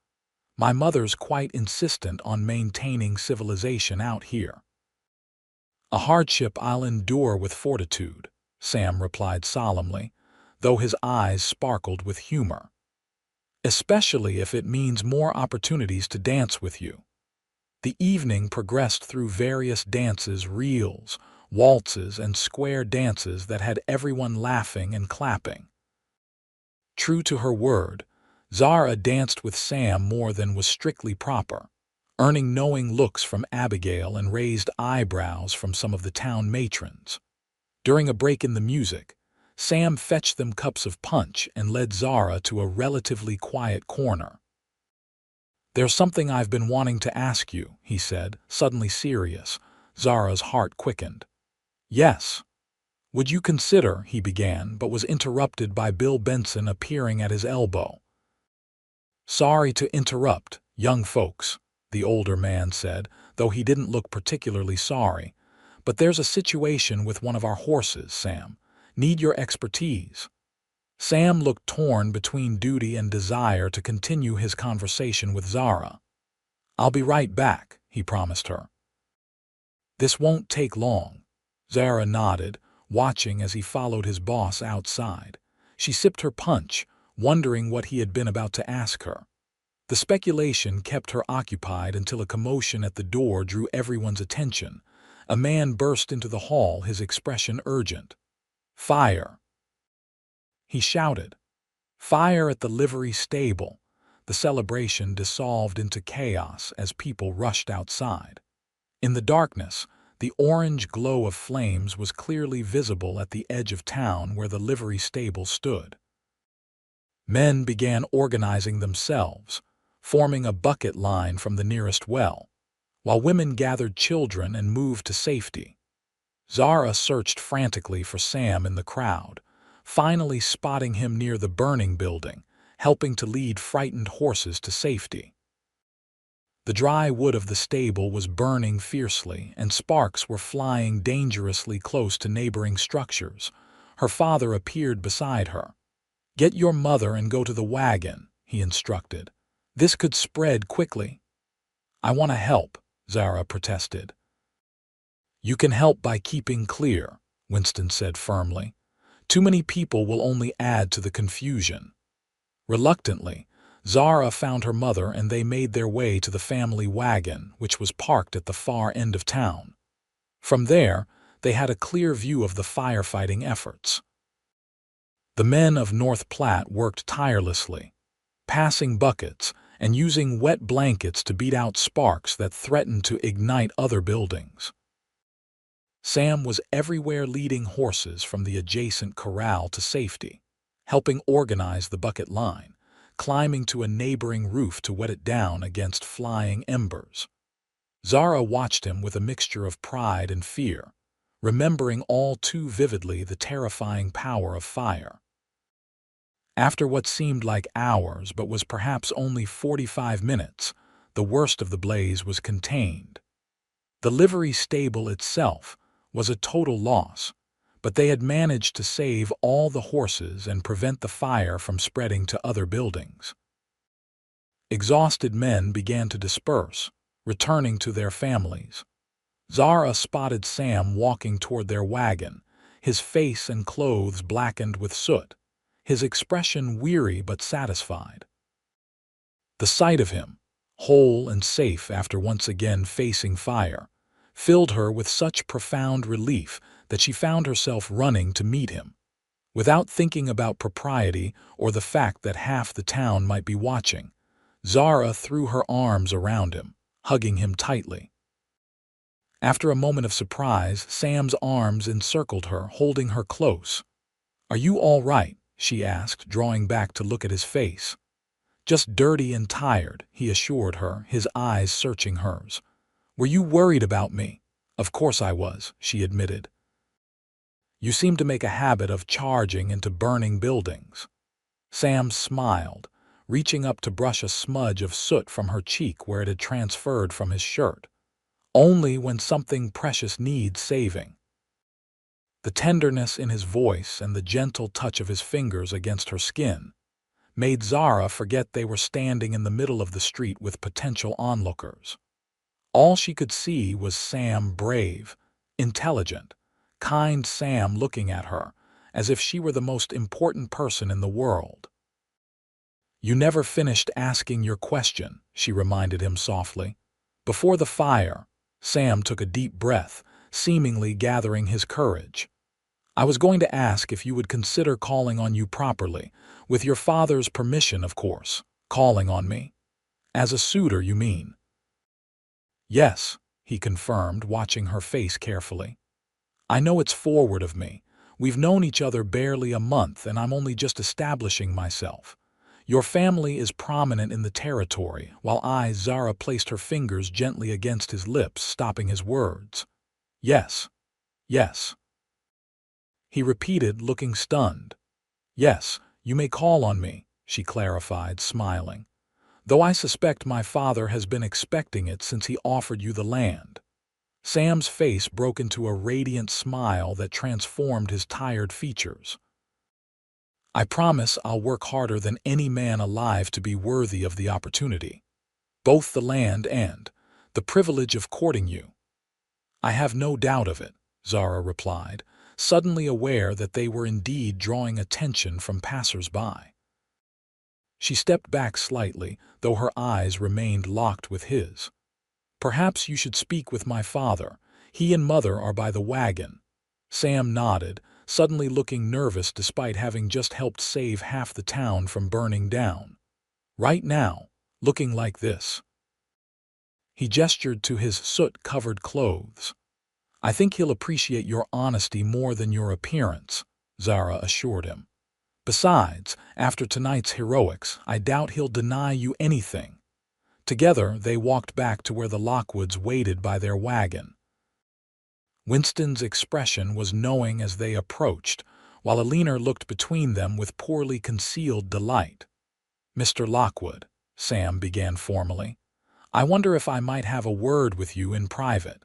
My mother's quite insistent on maintaining civilization out here." "A hardship I'll endure with fortitude," Sam replied solemnly, though his eyes sparkled with humor. "Especially if it means more opportunities to dance with you." The evening progressed through various dances, reels, waltzes, and square dances that had everyone laughing and clapping. True to her word, Zara danced with Sam more than was strictly proper, earning knowing looks from Abigail and raised eyebrows from some of the town matrons. During a break in the music, Sam fetched them cups of punch and led Zara to a relatively quiet corner. "There's something I've been wanting to ask you," he said, suddenly serious. Zara's heart quickened. "Yes. Would you consider," he began, but was interrupted by Bill Benson appearing at his elbow. "Sorry to interrupt, young folks," the older man said, though he didn't look particularly sorry. "But there's a situation with one of our horses, Sam. Need your expertise." Sam looked torn between duty and desire to continue his conversation with Zara. "I'll be right back," he promised her. "This won't take long." Zara nodded, watching as he followed his boss outside. She sipped her punch, wondering what he had been about to ask her. The speculation kept her occupied until a commotion at the door drew everyone's attention. A man burst into the hall, his expression urgent. "Fire!" he shouted. "Fire at the livery stable!" The celebration dissolved into chaos as people rushed outside. In the darkness, the orange glow of flames was clearly visible at the edge of town where the livery stable stood. Men began organizing themselves, forming a bucket line from the nearest well, while women gathered children and moved to safety. Zara searched frantically for Sam in the crowd, finally spotting him near the burning building, helping to lead frightened horses to safety. The dry wood of the stable was burning fiercely, and sparks were flying dangerously close to neighboring structures. Her father appeared beside her. "Get your mother and go to the wagon," he instructed. "This could spread quickly." "I want to help," Zara protested. "You can help by keeping clear," Winston said firmly. "Too many people will only add to the confusion." Reluctantly, Zara found her mother and they made their way to the family wagon, which was parked at the far end of town. From there, they had a clear view of the firefighting efforts. The men of North Platte worked tirelessly, passing buckets and using wet blankets to beat out sparks that threatened to ignite other buildings. Sam was everywhere, leading horses from the adjacent corral to safety, helping organize the bucket line, climbing to a neighboring roof to wet it down against flying embers. Zara watched him with a mixture of pride and fear, remembering all too vividly the terrifying power of fire. After what seemed like hours but was perhaps only 45 minutes, the worst of the blaze was contained. The livery stable itself was a total loss, but they had managed to save all the horses and prevent the fire from spreading to other buildings. Exhausted men began to disperse, returning to their families. Zara spotted Sam walking toward their wagon, his face and clothes blackened with soot, his expression weary but satisfied. The sight of him, whole and safe after once again facing fire, filled her with such profound relief that she found herself running to meet him. Without thinking about propriety or the fact that half the town might be watching, Zara threw her arms around him, hugging him tightly. After a moment of surprise, Sam's arms encircled her, holding her close. "Are you all right?" she asked, drawing back to look at his face. "Just dirty and tired," he assured her, his eyes searching hers. "Were you worried about me?" "Of course I was," she admitted. "You seem to make a habit of charging into burning buildings." Sam smiled, reaching up to brush a smudge of soot from her cheek where it had transferred from his shirt. "Only when something precious needs saving." The tenderness in his voice and the gentle touch of his fingers against her skin made Zara forget they were standing in the middle of the street with potential onlookers. All she could see was Sam, brave, intelligent, kind Sam, looking at her as if she were the most important person in the world. "You never finished asking your question," she reminded him softly. Before the fire, Sam took a deep breath, seemingly gathering his courage. "I was going to ask if you would consider calling on you properly, with your father's permission, of course." "Calling on me? As a suitor, you mean?" "Yes," he confirmed, watching her face carefully. "I know it's forward of me. We've known each other barely a month, and I'm only just establishing myself. Your family is prominent in the territory," while Zara placed her fingers gently against his lips, stopping his words. "Yes, yes," he repeated, looking stunned. "Yes, you may call on me," she clarified, smiling. "Though I suspect my father has been expecting it since he offered you the land." Sam's face broke into a radiant smile that transformed his tired features. "I promise I'll work harder than any man alive to be worthy of the opportunity. Both the land and the privilege of courting you." "I have no doubt of it," Zara replied, suddenly aware that they were indeed drawing attention from passers-by. She stepped back slightly, though her eyes remained locked with his. "Perhaps you should speak with my father. He and mother are by the wagon." Sam nodded, suddenly looking nervous despite having just helped save half the town from burning down. "Right now, looking like this." He gestured to his soot-covered clothes. "I think he'll appreciate your honesty more than your appearance," Zara assured him. "Besides, after tonight's heroics, I doubt he'll deny you anything." Together, they walked back to where the Lockwoods waited by their wagon. Winston's expression was knowing as they approached, while Alina looked between them with poorly concealed delight. "Mr. Lockwood," Sam began formally, I wonder if I might have a word with you in private."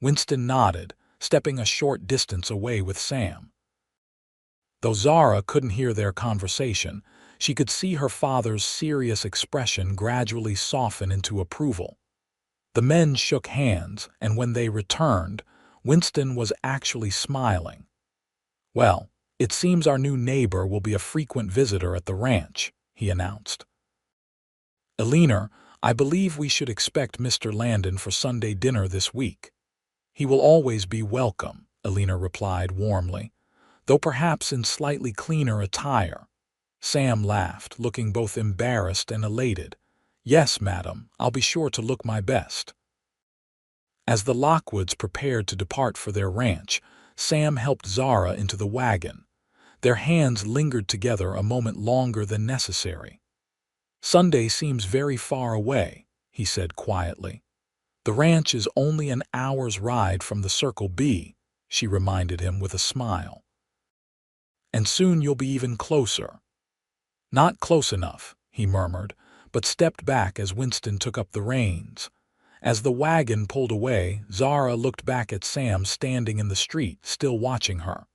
Winston nodded, stepping a short distance away with Sam. Though Zara couldn't hear their conversation, she could see her father's serious expression gradually soften into approval. The men shook hands, and when they returned, Winston was actually smiling. "Well, it seems our new neighbor will be a frequent visitor at the ranch," he announced. "Eleanor, I believe we should expect Mr. Landon for Sunday dinner this week." "He will always be welcome," Eleanor replied warmly, "though perhaps in slightly cleaner attire." Sam laughed, looking both embarrassed and elated. "Yes, madam, I'll be sure to look my best." As the Lockwoods prepared to depart for their ranch, Sam helped Zara into the wagon. Their hands lingered together a moment longer than necessary. "Sunday seems very far away," he said quietly. "The ranch is only an hour's ride from the Circle B," she reminded him with a smile. "And soon you'll be even closer." "Not close enough," he murmured, but stepped back as Winston took up the reins. As the wagon pulled away, Zara looked back at Sam standing in the street, still watching her.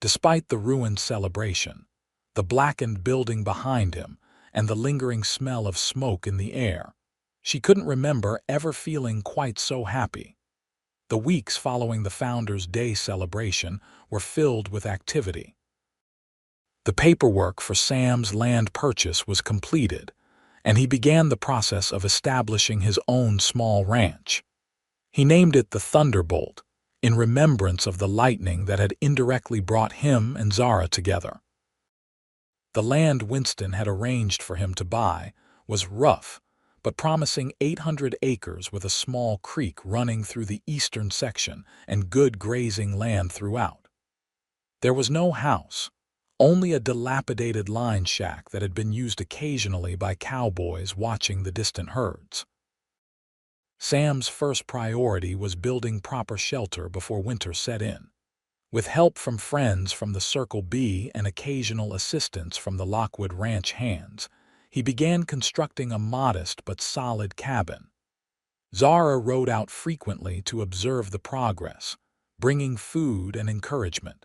Despite the ruined celebration, the blackened building behind him, and the lingering smell of smoke in the air, she couldn't remember ever feeling quite so happy. The weeks following the Founders' Day celebration were filled with activity. The paperwork for Sam's land purchase was completed, and he began the process of establishing his own small ranch. He named it the Thunderbolt, in remembrance of the lightning that had indirectly brought him and Zara together. The land Winston had arranged for him to buy was rough, but promising 800 acres with a small creek running through the eastern section and good grazing land throughout. There was no house, only a dilapidated line shack that had been used occasionally by cowboys watching the distant herds. Sam's first priority was building proper shelter before winter set in. With help from friends from the Circle B and occasional assistance from the Lockwood Ranch hands, he began constructing a modest but solid cabin. Zara rode out frequently to observe the progress, bringing food and encouragement.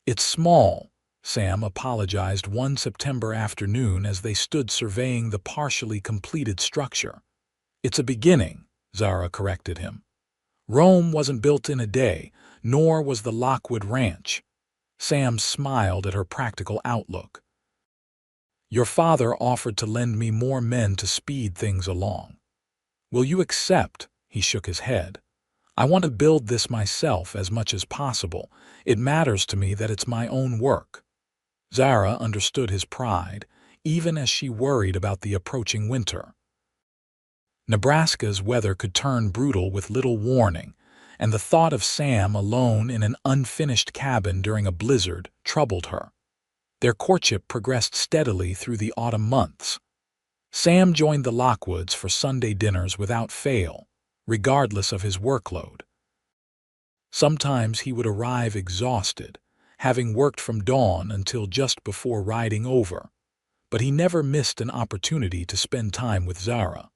"It's small," Sam apologized one September afternoon as they stood surveying the partially completed structure. "It's a beginning," Zara corrected him. "Rome wasn't built in a day, nor was the Lockwood Ranch." Sam smiled at her practical outlook. "Your father offered to lend me more men to speed things along. Will you accept?" He shook his head. "I want to build this myself as much as possible. It matters to me that it's my own work." Zara understood his pride, even as she worried about the approaching winter. Nebraska's weather could turn brutal with little warning, and the thought of Sam alone in an unfinished cabin during a blizzard troubled her. Their courtship progressed steadily through the autumn months. Sam joined the Lockwoods for Sunday dinners without fail, regardless of his workload. Sometimes he would arrive exhausted, having worked from dawn until just before riding over, but he never missed an opportunity to spend time with Zara.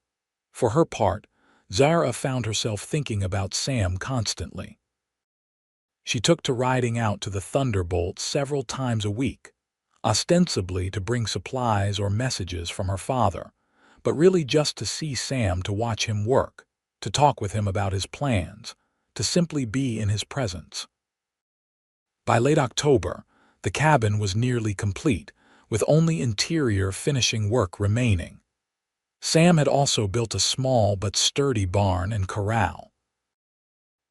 For her part, Zara found herself thinking about Sam constantly. She took to riding out to the Thunderbolt several times a week, ostensibly to bring supplies or messages from her father, but really just to see Sam, to watch him work, to talk with him about his plans, to simply be in his presence. By late October, the cabin was nearly complete, with only interior finishing work remaining. Sam had also built a small but sturdy barn and corral.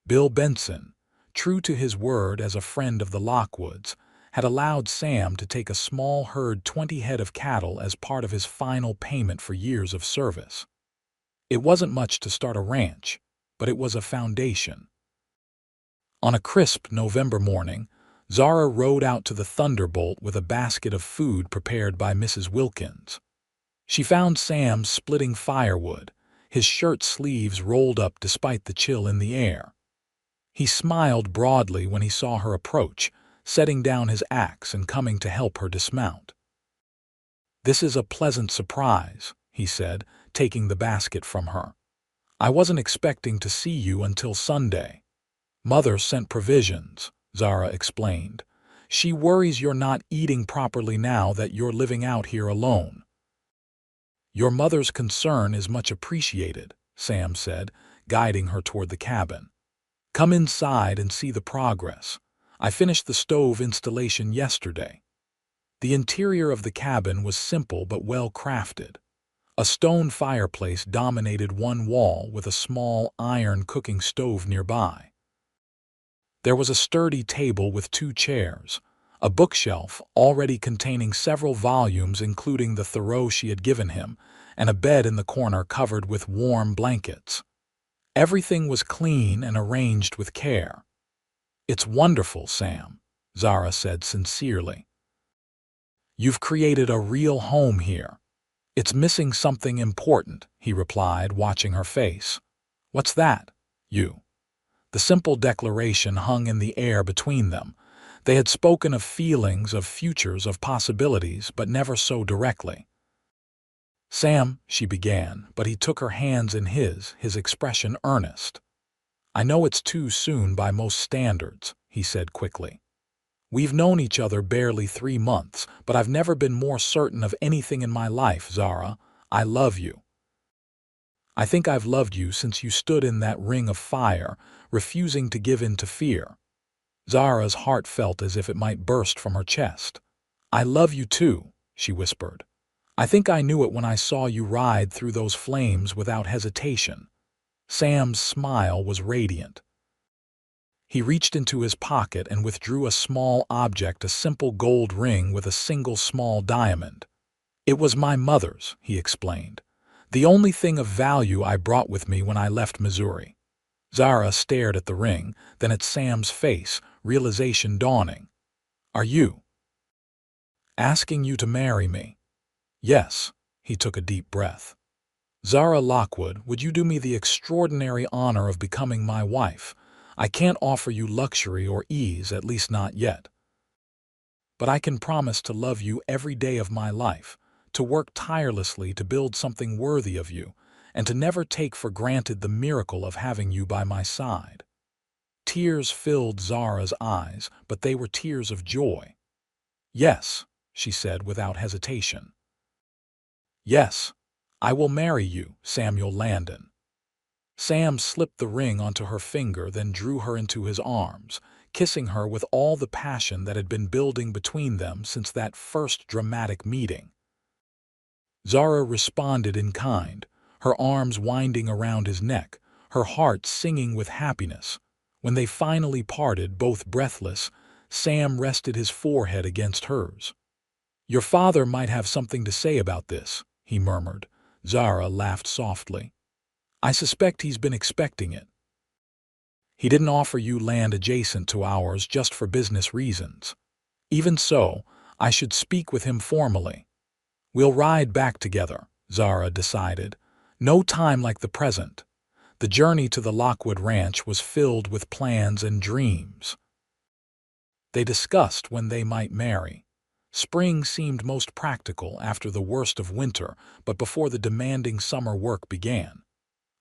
Bill Benson, true to his word as a friend of the Lockwoods, had allowed Sam to take a small herd 20 head of cattle as part of his final payment for years of service. It wasn't much to start a ranch, but it was a foundation. On a crisp November morning, Zara rode out to the Thunderbolt with a basket of food prepared by Mrs. Wilkins. She found Sam splitting firewood, his shirt sleeves rolled up despite the chill in the air. He smiled broadly when he saw her approach, setting down his axe and coming to help her dismount. "This is a pleasant surprise," he said, taking the basket from her. "I wasn't expecting to see you until Sunday. Mother sent provisions," Zara explained. "She worries you're not eating properly now that you're living out here alone." "Your mother's concern is much appreciated," Sam said, guiding her toward the cabin. "Come inside and see the progress. I finished the stove installation yesterday." The interior of the cabin was simple but well crafted. A stone fireplace dominated one wall with a small iron cooking stove nearby. There was a sturdy table with 2 chairs, a bookshelf already containing several volumes including the Thoreau she had given him, and a bed in the corner covered with warm blankets. Everything was clean and arranged with care. "It's wonderful, Sam," Zara said sincerely. "You've created a real home here." "It's missing something important," he replied, watching her face. "What's that?" "You." The simple declaration hung in the air between them. They had spoken of feelings, of futures, of possibilities, but never so directly. "Sam," she began, but he took her hands in his expression earnest. "I know it's too soon by most standards," he said quickly. "We've known each other barely 3 months, but I've never been more certain of anything in my life, Zara. I love you. I think I've loved you since you stood in that ring of fire, refusing to give in to fear." Zara's heart felt as if it might burst from her chest. "I love you too," she whispered. "I think I knew it when I saw you ride through those flames without hesitation." Sam's smile was radiant. He reached into his pocket and withdrew a small object, a simple gold ring with a single small diamond. "It was my mother's," he explained. "The only thing of value I brought with me when I left Missouri." Zara stared at the ring, then at Sam's face, realization dawning. "Are you asking you to marry me?" "Yes." He took a deep breath. "Zara Lockwood, would you do me the extraordinary honor of becoming my wife? I can't offer you luxury or ease, at least not yet. But I can promise to love you every day of my life, to work tirelessly to build something worthy of you, and to never take for granted the miracle of having you by my side." Tears filled Zara's eyes, but they were tears of joy. "Yes," she said without hesitation. "Yes, I will marry you, Samuel Landon." Sam slipped the ring onto her finger, then drew her into his arms, kissing her with all the passion that had been building between them since that first dramatic meeting. Zara responded in kind, her arms winding around his neck, her heart singing with happiness. When they finally parted, both breathless, Sam rested his forehead against hers. "Your father might have something to say about this," he murmured. Zara laughed softly. "I suspect he's been expecting it. He didn't offer you land adjacent to ours just for business reasons. Even so, I should speak with him formally." "We'll ride back together," Zara decided. "No time like the present." The journey to the Lockwood Ranch was filled with plans and dreams. They discussed when they might marry. Spring seemed most practical after the worst of winter, but before the demanding summer work began.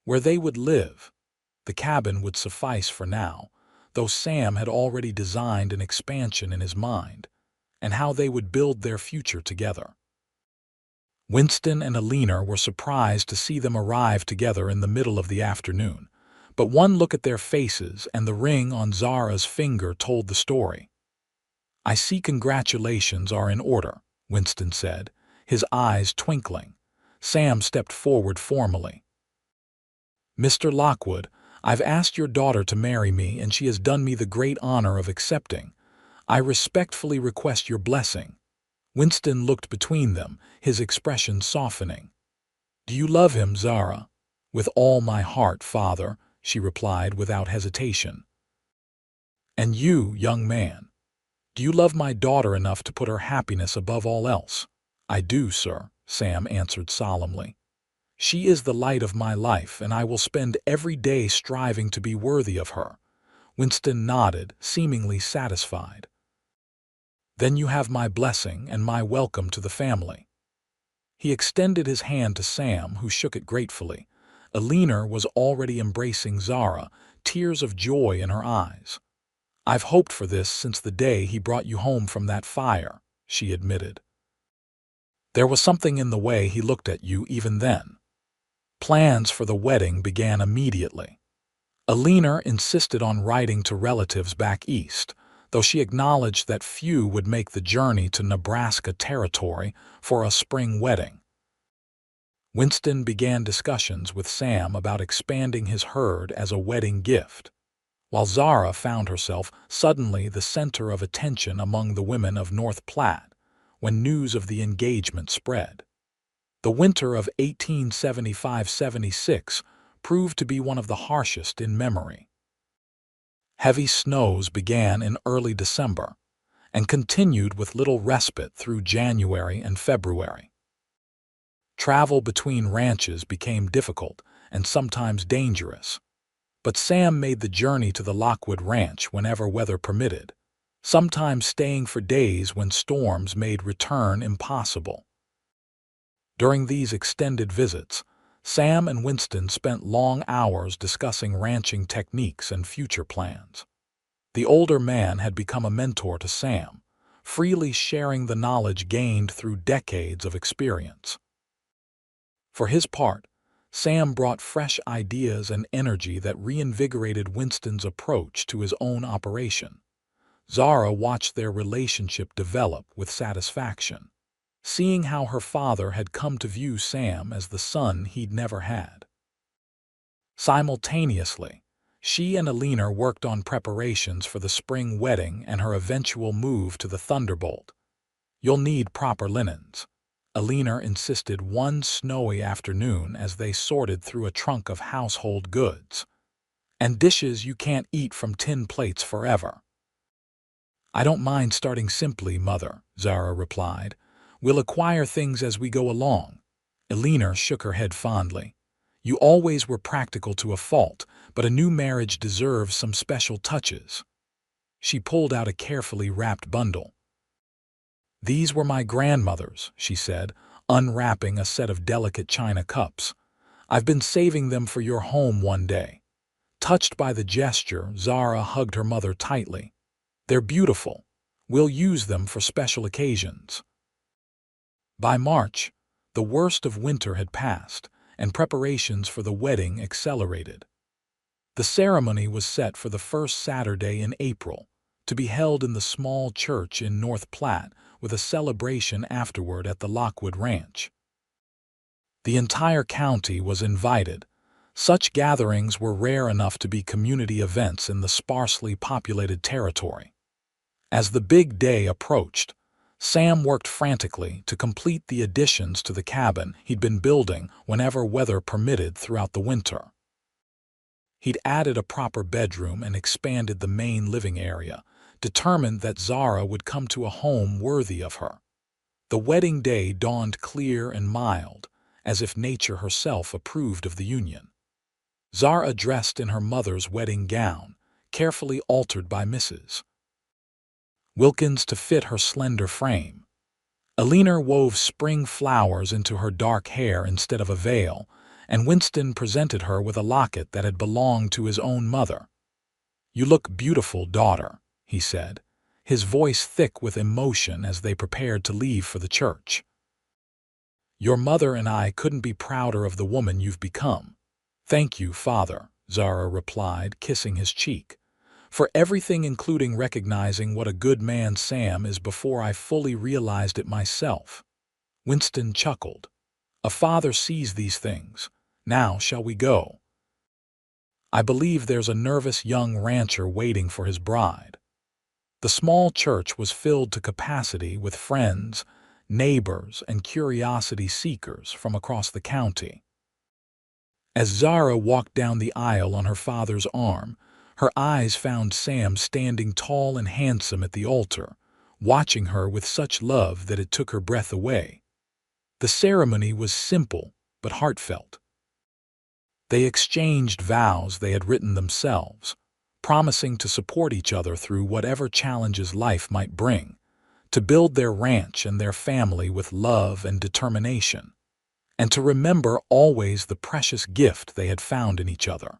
Where they would live. The cabin would suffice for now, though Sam had already designed an expansion in his mind, and how they would build their future together. Winston and Alina were surprised to see them arrive together in the middle of the afternoon, but one look at their faces and the ring on Zara's finger told the story. "I see congratulations are in order," Winston said, his eyes twinkling. Sam stepped forward formally. "Mr. Lockwood, I've asked your daughter to marry me, and she has done me the great honor of accepting. I respectfully request your blessing." Winston looked between them, his expression softening. "Do you love him, Zara?" "With all my heart, father," she replied without hesitation. "And you, young man? Do you love my daughter enough to put her happiness above all else?" "I do, sir," Sam answered solemnly. "She is the light of my life, and I will spend every day striving to be worthy of her." Winston nodded, seemingly satisfied. "Then you have my blessing and my welcome to the family." He extended his hand to Sam, who shook it gratefully. Alina was already embracing Zara, tears of joy in her eyes. "I've hoped for this since the day he brought you home from that fire," she admitted. "There was something in the way he looked at you even then." Plans for the wedding began immediately. Alina insisted on writing to relatives back east, though she acknowledged that few would make the journey to Nebraska territory for a spring wedding. Winston began discussions with Sam about expanding his herd as a wedding gift, while Zara found herself suddenly the center of attention among the women of North Platte when news of the engagement spread. The winter of 1875-76 proved to be one of the harshest in memory. Heavy snows began in early December and continued with little respite through January and February. Travel between ranches became difficult and sometimes dangerous, but Sam made the journey to the Lockwood Ranch whenever weather permitted, sometimes staying for days when storms made return impossible. During these extended visits, Sam and Winston spent long hours discussing ranching techniques and future plans. The older man had become a mentor to Sam, freely sharing the knowledge gained through decades of experience. For his part, Sam brought fresh ideas and energy that reinvigorated Winston's approach to his own operation. Zara watched their relationship develop with satisfaction, seeing how her father had come to view Sam as the son he'd never had. Simultaneously, she and Alina worked on preparations for the spring wedding and her eventual move to the Thunderbolt. "You'll need proper linens," Alina insisted one snowy afternoon as they sorted through a trunk of household goods. "And dishes you can't eat from tin plates forever." "I don't mind starting simply, Mother," Zara replied. "We'll acquire things as we go along." Alina shook her head fondly. "You always were practical to a fault, but a new marriage deserves some special touches." She pulled out a carefully wrapped bundle. "These were my grandmother's," she said, unwrapping a set of delicate china cups. "I've been saving them for your home one day." Touched by the gesture, Zara hugged her mother tightly. "They're beautiful. We'll use them for special occasions." By March, the worst of winter had passed, and preparations for the wedding accelerated. The ceremony was set for the first Saturday in April, to be held in the small church in North Platte, with a celebration afterward at the Lockwood Ranch. The entire county was invited. Such gatherings were rare enough to be community events in the sparsely populated territory. As the big day approached, Sam worked frantically to complete the additions to the cabin he'd been building whenever weather permitted throughout the winter. He'd added a proper bedroom and expanded the main living area, determined that Zara would come to a home worthy of her. The wedding day dawned clear and mild, as if nature herself approved of the union. Zara dressed in her mother's wedding gown, carefully altered by Mrs. Wilkins to fit her slender frame. Alina wove spring flowers into her dark hair instead of a veil, and Winston presented her with a locket that had belonged to his own mother. "You look beautiful, daughter," he said, his voice thick with emotion as they prepared to leave for the church. "Your mother and I couldn't be prouder of the woman you've become." "Thank you, Father," Zara replied, kissing his cheek, "for everything, including recognizing what a good man Sam is before I fully realized it myself." Winston chuckled. "A father sees these things. Now shall we go? I believe there's a nervous young rancher waiting for his bride." The small church was filled to capacity with friends, neighbors, and curiosity seekers from across the county. As Zara walked down the aisle on her father's arm, her eyes found Sam standing tall and handsome at the altar, watching her with such love that it took her breath away. The ceremony was simple but heartfelt. They exchanged vows they had written themselves, promising to support each other through whatever challenges life might bring, to build their ranch and their family with love and determination, and to remember always the precious gift they had found in each other.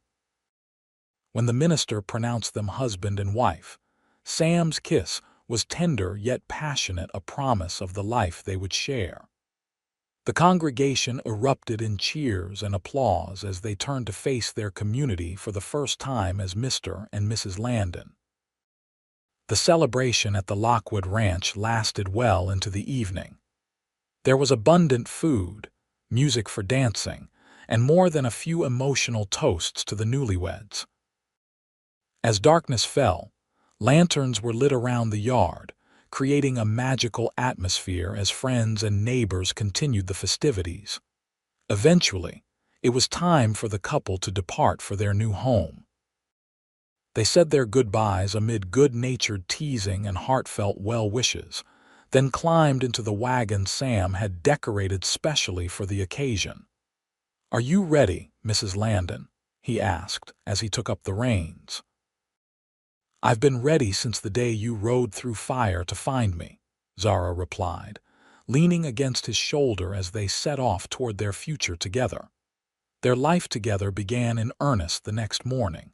When the minister pronounced them husband and wife, Sam's kiss was tender yet passionate, a promise of the life they would share. The congregation erupted in cheers and applause as they turned to face their community for the first time as Mr. and Mrs. Landon. The celebration at the Lockwood Ranch lasted well into the evening. There was abundant food, music for dancing, and more than a few emotional toasts to the newlyweds. As darkness fell, lanterns were lit around the yard, creating a magical atmosphere as friends and neighbors continued the festivities. Eventually, it was time for the couple to depart for their new home. They said their goodbyes amid good-natured teasing and heartfelt well wishes, then climbed into the wagon Sam had decorated specially for the occasion. "Are you ready, Mrs. Landon?" he asked as he took up the reins. "I've been ready since the day you rode through fire to find me," Zara replied, leaning against his shoulder as they set off toward their future together. Their life together began in earnest the next morning.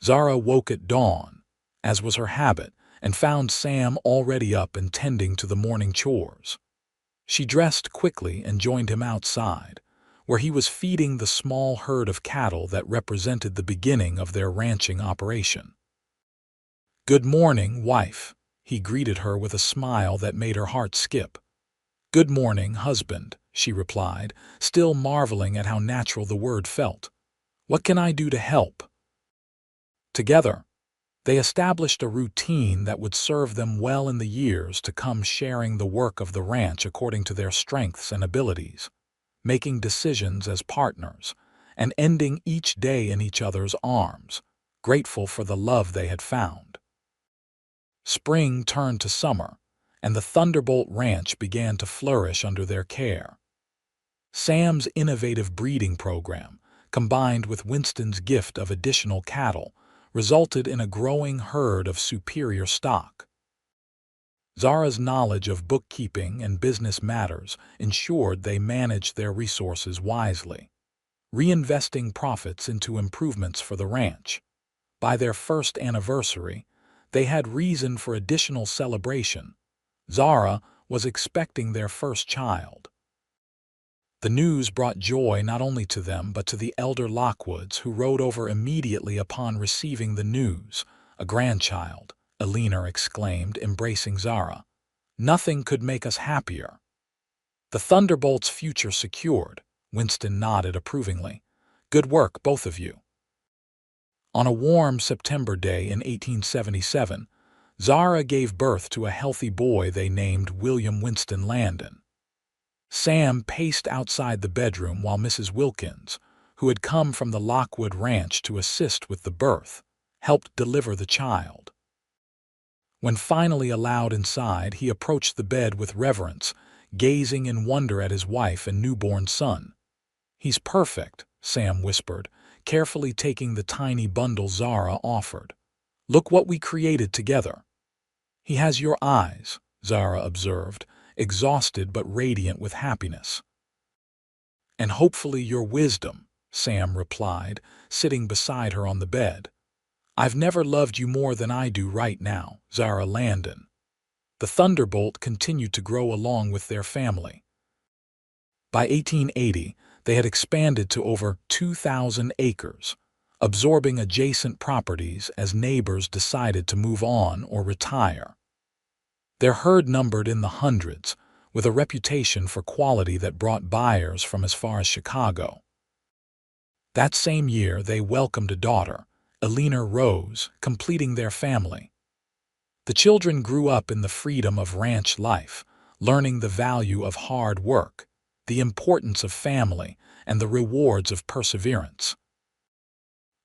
Zara woke at dawn, as was her habit, and found Sam already up and tending to the morning chores. She dressed quickly and joined him outside, where he was feeding the small herd of cattle that represented the beginning of their ranching operation. "Good morning, wife," he greeted her with a smile that made her heart skip. "Good morning, husband," she replied, still marveling at how natural the word felt. "What can I do to help?" Together, they established a routine that would serve them well in the years to come, sharing the work of the ranch according to their strengths and abilities, making decisions as partners, and ending each day in each other's arms, grateful for the love they had found. Spring turned to summer, and the Thunderbolt Ranch began to flourish under their care. Sam's innovative breeding program, combined with Winston's gift of additional cattle, resulted in a growing herd of superior stock. Zara's knowledge of bookkeeping and business matters ensured they managed their resources wisely, reinvesting profits into improvements for the ranch. By their first anniversary, they had reason for additional celebration. Zara was expecting their first child. The news brought joy not only to them but to the elder Lockwoods, who rode over immediately upon receiving the news. "A grandchild," Elena exclaimed, embracing Zara. "Nothing could make us happier." "The Thunderbolt's future secured," Winston nodded approvingly. "Good work, both of you." On a warm September day in 1877, Zara gave birth to a healthy boy they named William Winston Landon. Sam paced outside the bedroom while Mrs. Wilkins, who had come from the Lockwood Ranch to assist with the birth, helped deliver the child. When finally allowed inside, he approached the bed with reverence, gazing in wonder at his wife and newborn son. "He's perfect," Sam whispered, carefully taking the tiny bundle Zara offered. "Look what we created together." "He has your eyes," Zara observed, exhausted but radiant with happiness. "And hopefully your wisdom," Sam replied, sitting beside her on the bed. "I've never loved you more than I do right now, Zara Landon." The Thunderbolt continued to grow along with their family. By 1880, they had expanded to over 2,000 acres, absorbing adjacent properties as neighbors decided to move on or retire. Their herd numbered in the hundreds, with a reputation for quality that brought buyers from as far as Chicago. That same year, they welcomed a daughter, Elena Rose, completing their family. The children grew up in the freedom of ranch life, learning the value of hard work, the importance of family, and the rewards of perseverance.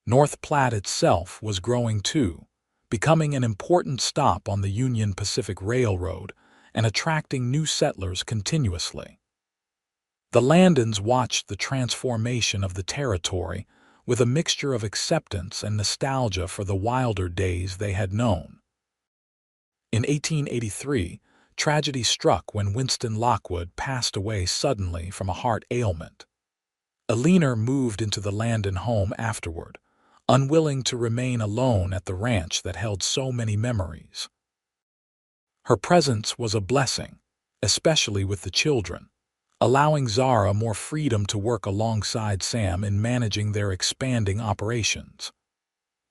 North Platte itself was growing too, becoming an important stop on the Union Pacific Railroad and attracting new settlers continuously. The Landons watched the transformation of the territory with a mixture of acceptance and nostalgia for the wilder days they had known. In 1883, tragedy struck when Winston Lockwood passed away suddenly from a heart ailment. Eleanor moved into the Landon home afterward, unwilling to remain alone at the ranch that held so many memories. Her presence was a blessing, especially with the children, allowing Zara more freedom to work alongside Sam in managing their expanding operations.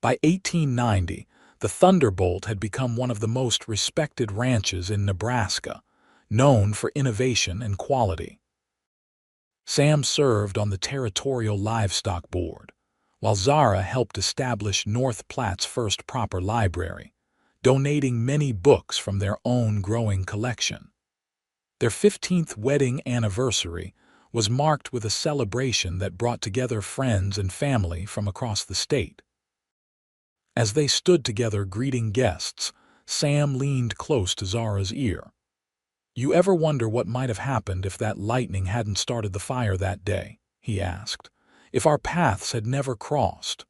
By 1890, the Thunderbolt had become one of the most respected ranches in Nebraska, known for innovation and quality. Sam served on the Territorial Livestock Board, while Zara helped establish North Platte's first proper library, donating many books from their own growing collection. Their 15th wedding anniversary was marked with a celebration that brought together friends and family from across the state. As they stood together greeting guests, Sam leaned close to Zara's ear. "You ever wonder what might have happened if that lightning hadn't started the fire that day?" he asked. "If our paths had never crossed?"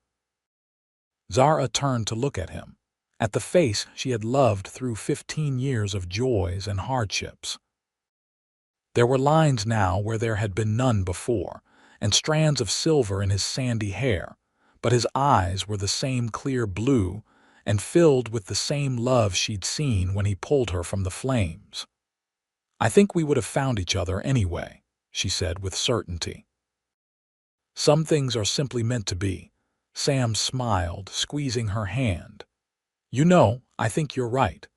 Zara turned to look at him, at the face she had loved through 15 years of joys and hardships. There were lines now where there had been none before, and strands of silver in his sandy hair, but his eyes were the same clear blue and filled with the same love she'd seen when he pulled her from the flames. "I think we would have found each other anyway," she said with certainty. "Some things are simply meant to be." Sam smiled, squeezing her hand. "You know, I think you're right.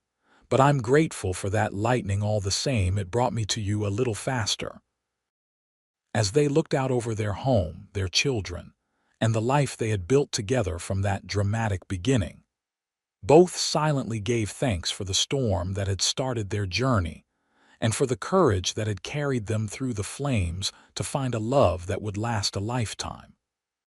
But I'm grateful for that lightning all the same. It brought me to you a little faster." As they looked out over their home, their children, and the life they had built together from that dramatic beginning, both silently gave thanks for the storm that had started their journey and for the courage that had carried them through the flames to find a love that would last a lifetime.